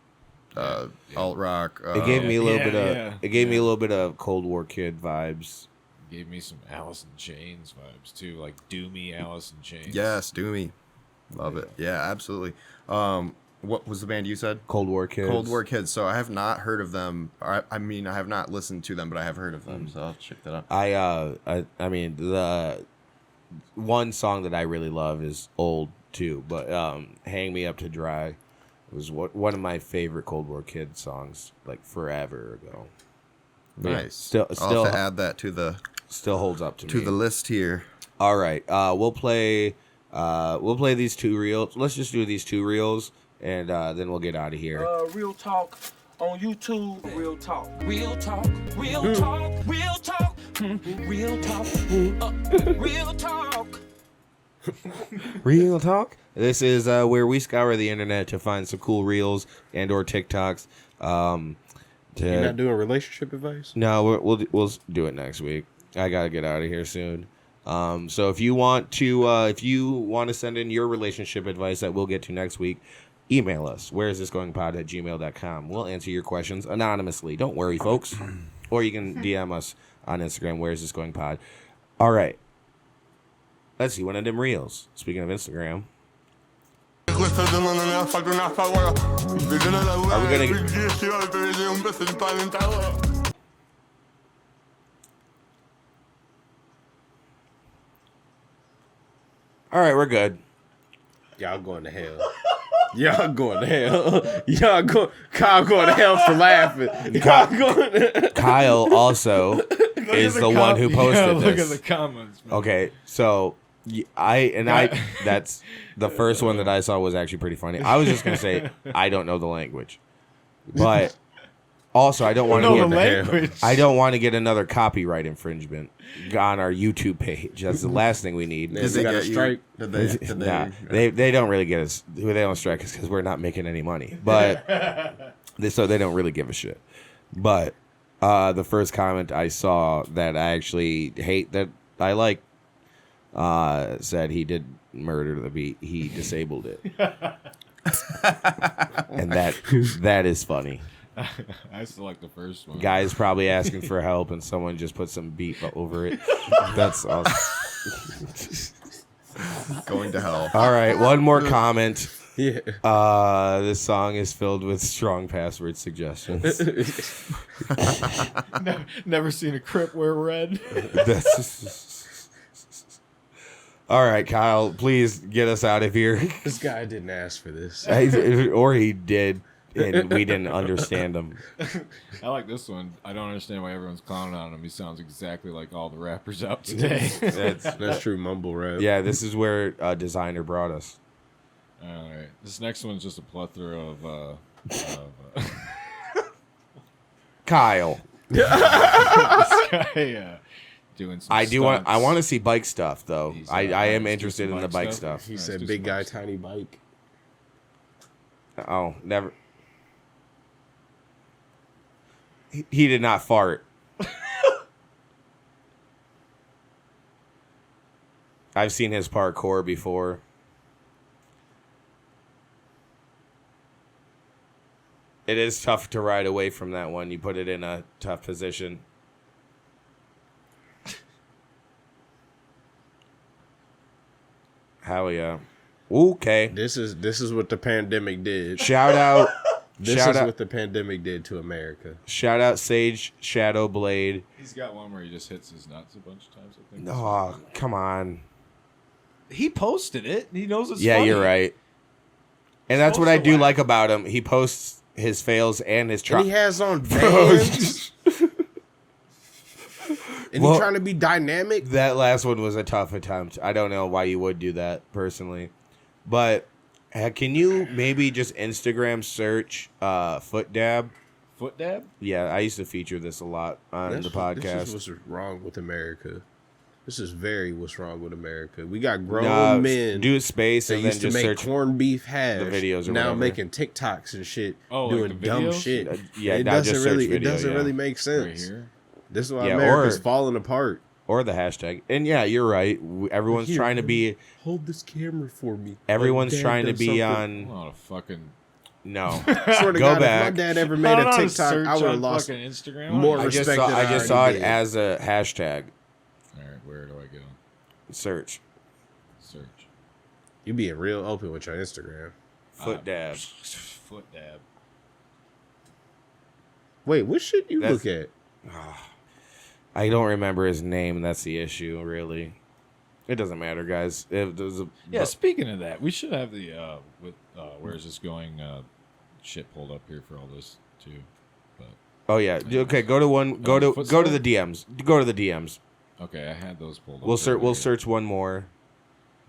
alt-rock. It gave me a little bit of it gave me a little bit of Cold War Kid vibes. Gave me some Alice in Chains vibes too, like doomy Alice in Chains. Yes, doomy. Love it. Yeah, absolutely. What was the band you said? Cold War Kids. Cold War Kids. So I have not heard of them. I mean, I have not listened to them, but I have heard of them. So I'll check that out. I mean, the one song that I really love is old too, but "Hang Me Up to Dry" was one of my favorite Cold War Kids songs, like forever ago. But nice. Yeah, I'll have to add that to the. Still holds up to me. To the list here. All right. We'll play these two reels. Let's just do these two reels, and then we'll get out of here. Real talk on YouTube. Real talk. Real talk. Real talk. Real talk. Real talk. Real talk. Real talk. This is where we scour the internet to find some cool reels and or TikToks. You're not doing relationship advice? No, we'll do it next week. I gotta get out of here soon. So if you want to send in your relationship advice that we'll get to next week, email us. whereisthisgoingpod@gmail.com. We'll answer your questions anonymously. Don't worry, folks. Or you can DM us on Instagram. Whereisthisgoingpod. All right. Let's see one of them reels. Speaking of Instagram. Are we gonna? All right, we're good. Y'all going to hell. Y'all going to hell. Kyle going to hell for laughing. Y'all going to... Kyle also is the one who posted this. Look at the comments, man. Okay, so that's the first one that I saw was actually pretty funny. I was just gonna say I don't know the language, but Also, I don't want to language. I don't want to get another copyright infringement on our YouTube page. That's the last thing we need. Did they got a get strike? Did they don't really get us. They don't strike us because we're not making any money. But so they don't really give a shit. But the first comment I saw that I actually hate that I like said he did murder the beat. He disabled it, and that is funny. I still like the first one. Guy's probably asking for help, and someone just put some beat over it. That's awesome. Going to hell. All right, one more comment. Yeah. This song is filled with strong password suggestions. Never seen a Crip wear red. All right, Kyle, please get us out of here. This guy didn't ask for this. Or he did, and we didn't understand him. I like this one. I don't understand why everyone's clowning on him. He sounds exactly like all the rappers out today. That's true mumble rap. Yeah, this is where Designer brought us. All right. This next one's just a plethora of Kyle. this guy, doing some I stunts. want to see bike stuff though. He's, I am let's do interested some in the bike bike stuff. stuff. He Let's said do big some guy, bike tiny bike. Oh, never. He did not fart. I've seen his parkour before. It is tough to ride away from that one. You put it in a tough position. Hell yeah. Okay. This is what the pandemic did. Shout out. This is what the pandemic did to America. Shout out Sage Shadow Blade. He's got one where he just hits his nuts a bunch of times, I think. Oh, come on. He posted it. He knows it's Yeah, funny. you're right. And that's what I do laugh. like about him. He posts his fails and his And he has on Vans. And Well- he's trying to be dynamic. That last one was a tough attempt. I don't know why you would do that personally. But can you maybe just Instagram search foot dab? Foot dab? Yeah, I used to feature this a lot on the podcast. This is what's wrong with America. This is what's wrong with America. We got grown men do space that and then used to just make search corned beef hash. the videos or now whatever. making TikToks and shit, Oh, doing like the dumb videos? shit. Yeah, it now doesn't just search really. video, it doesn't yeah. really make Right sense. here. This is why Yeah, America's or- falling apart. or the hashtag. And yeah, you're right. Everyone's Here, trying to be. Hold this camera for me. Everyone's Like, Dad trying to does be something. on. Oh, fucking. No, Swear to Go God, back. if my dad ever I made don't a know how to TikTok, search I would have on lost fucking Instagram. more I just respect saw. than I just saw it did. as a hashtag All right, where do I go? search. Search. You being real open with your Instagram. Foot dab. Foot dab. Wait, what should you That's- look at? I don't remember his name. That's the issue, really. It doesn't matter, guys. If there's a, Yeah, speaking of that, we should have the where's this going shit pulled up here for all this too. But Oh yeah. Okay, go to one. Go to the DMs. Go to the DMs. okay, I had those pulled up. We'll search. We'll earlier. search one more.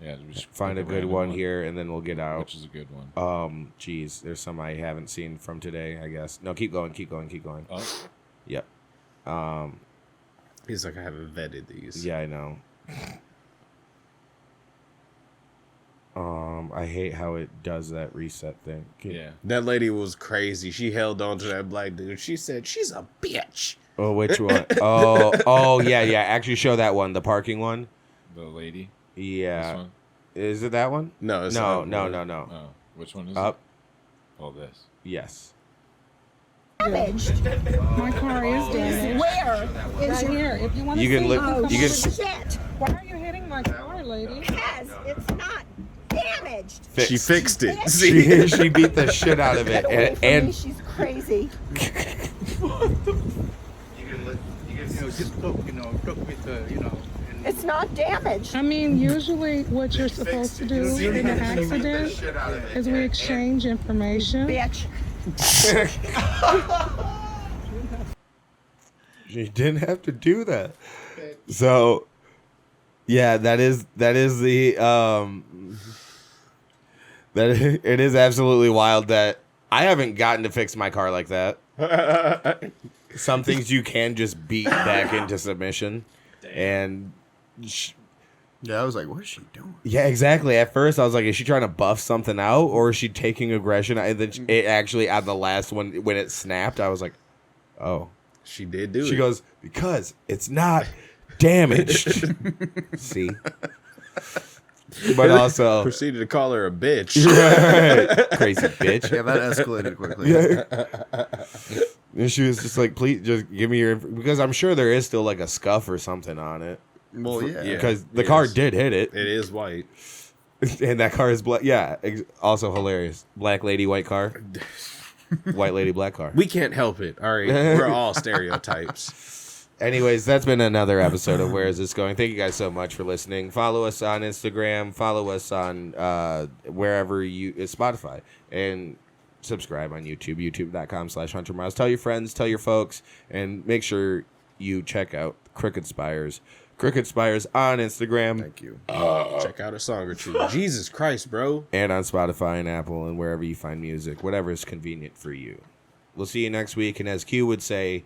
Yeah, we just Find a pick good random one here, and then we'll get out. which is a good one. Geez, there's some I haven't seen from today. I guess. No, keep going. Keep going. Keep going. Oh, Yep. He's like, I haven't vetted these. Yeah, I know. I hate how it does that reset thing. yeah. That lady was crazy. She held on to that black dude. She said, she's a bitch. Oh, which one? Oh, yeah. Actually, show that one. The parking one. The lady. Yeah. This one. Is it that one? No, it's No. not. Oh, which one is Up. it? Oh, this. Yes. Damaged. My car is damaged. Where is Right your here. If you want to You can see, look- come Oh, you can- shit? Why are you hitting my car, lady? Because it's not damaged. She fixed it. Bitch. See? She beat the shit out of it, Get away from me, and she's crazy. It's not damaged. I mean, usually what you're supposed to do in an accident is we exchange information. Bitch. she didn't have to do that. So, yeah, that is the that it is absolutely wild that I haven't gotten to fix my car like that. Some things you can just beat back into submission. And yeah, I was like, what is she doing? Yeah, exactly. At first, I was like, is she trying to buff something out, or is she taking aggression? And then it actually, on the last one, when it snapped, I was like, oh. She did do it. She goes, because it's not damaged. See? But also... proceeded to call her a bitch. Right. Crazy bitch. Yeah, that escalated quickly. Yeah. And she was just like, please, just give me your... Because I'm sure there is still like a scuff or something on it. Well, yeah. Because the car did hit it. It is white. And that car is black. Yeah. Also hilarious. Black lady, white car. White lady, black car. We can't help it. All right. We're all stereotypes. Anyways, that's been another episode of Where Is This Going? Thank you guys so much for listening. Follow us on Instagram. Follow us on wherever you... Spotify. And subscribe on YouTube. YouTube.com/HunterMiles. Tell your friends. Tell your folks. And make sure you check out Crooked Spires. Crooked Spires on Instagram. Thank you. Check out a song or two. Jesus Christ, bro. And on Spotify and Apple and wherever you find music. Whatever is convenient for you. We'll see you next week. And as Q would say,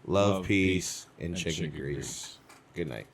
love peace, and chicken grease. Good night.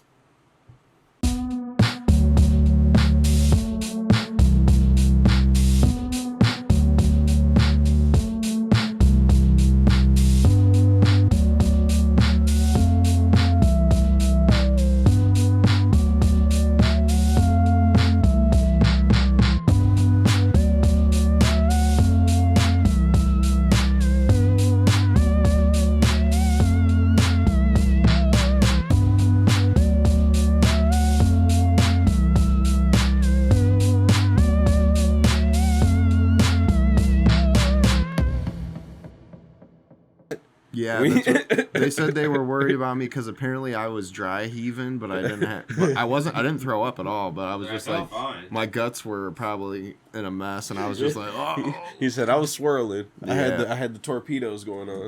Yeah, they said they were worried about me because apparently I was dry heaving, but I didn't. I didn't throw up at all, but I was just like, my guts were probably in a mess, and I was just like, oh. He said I was swirling. I had the torpedoes going on.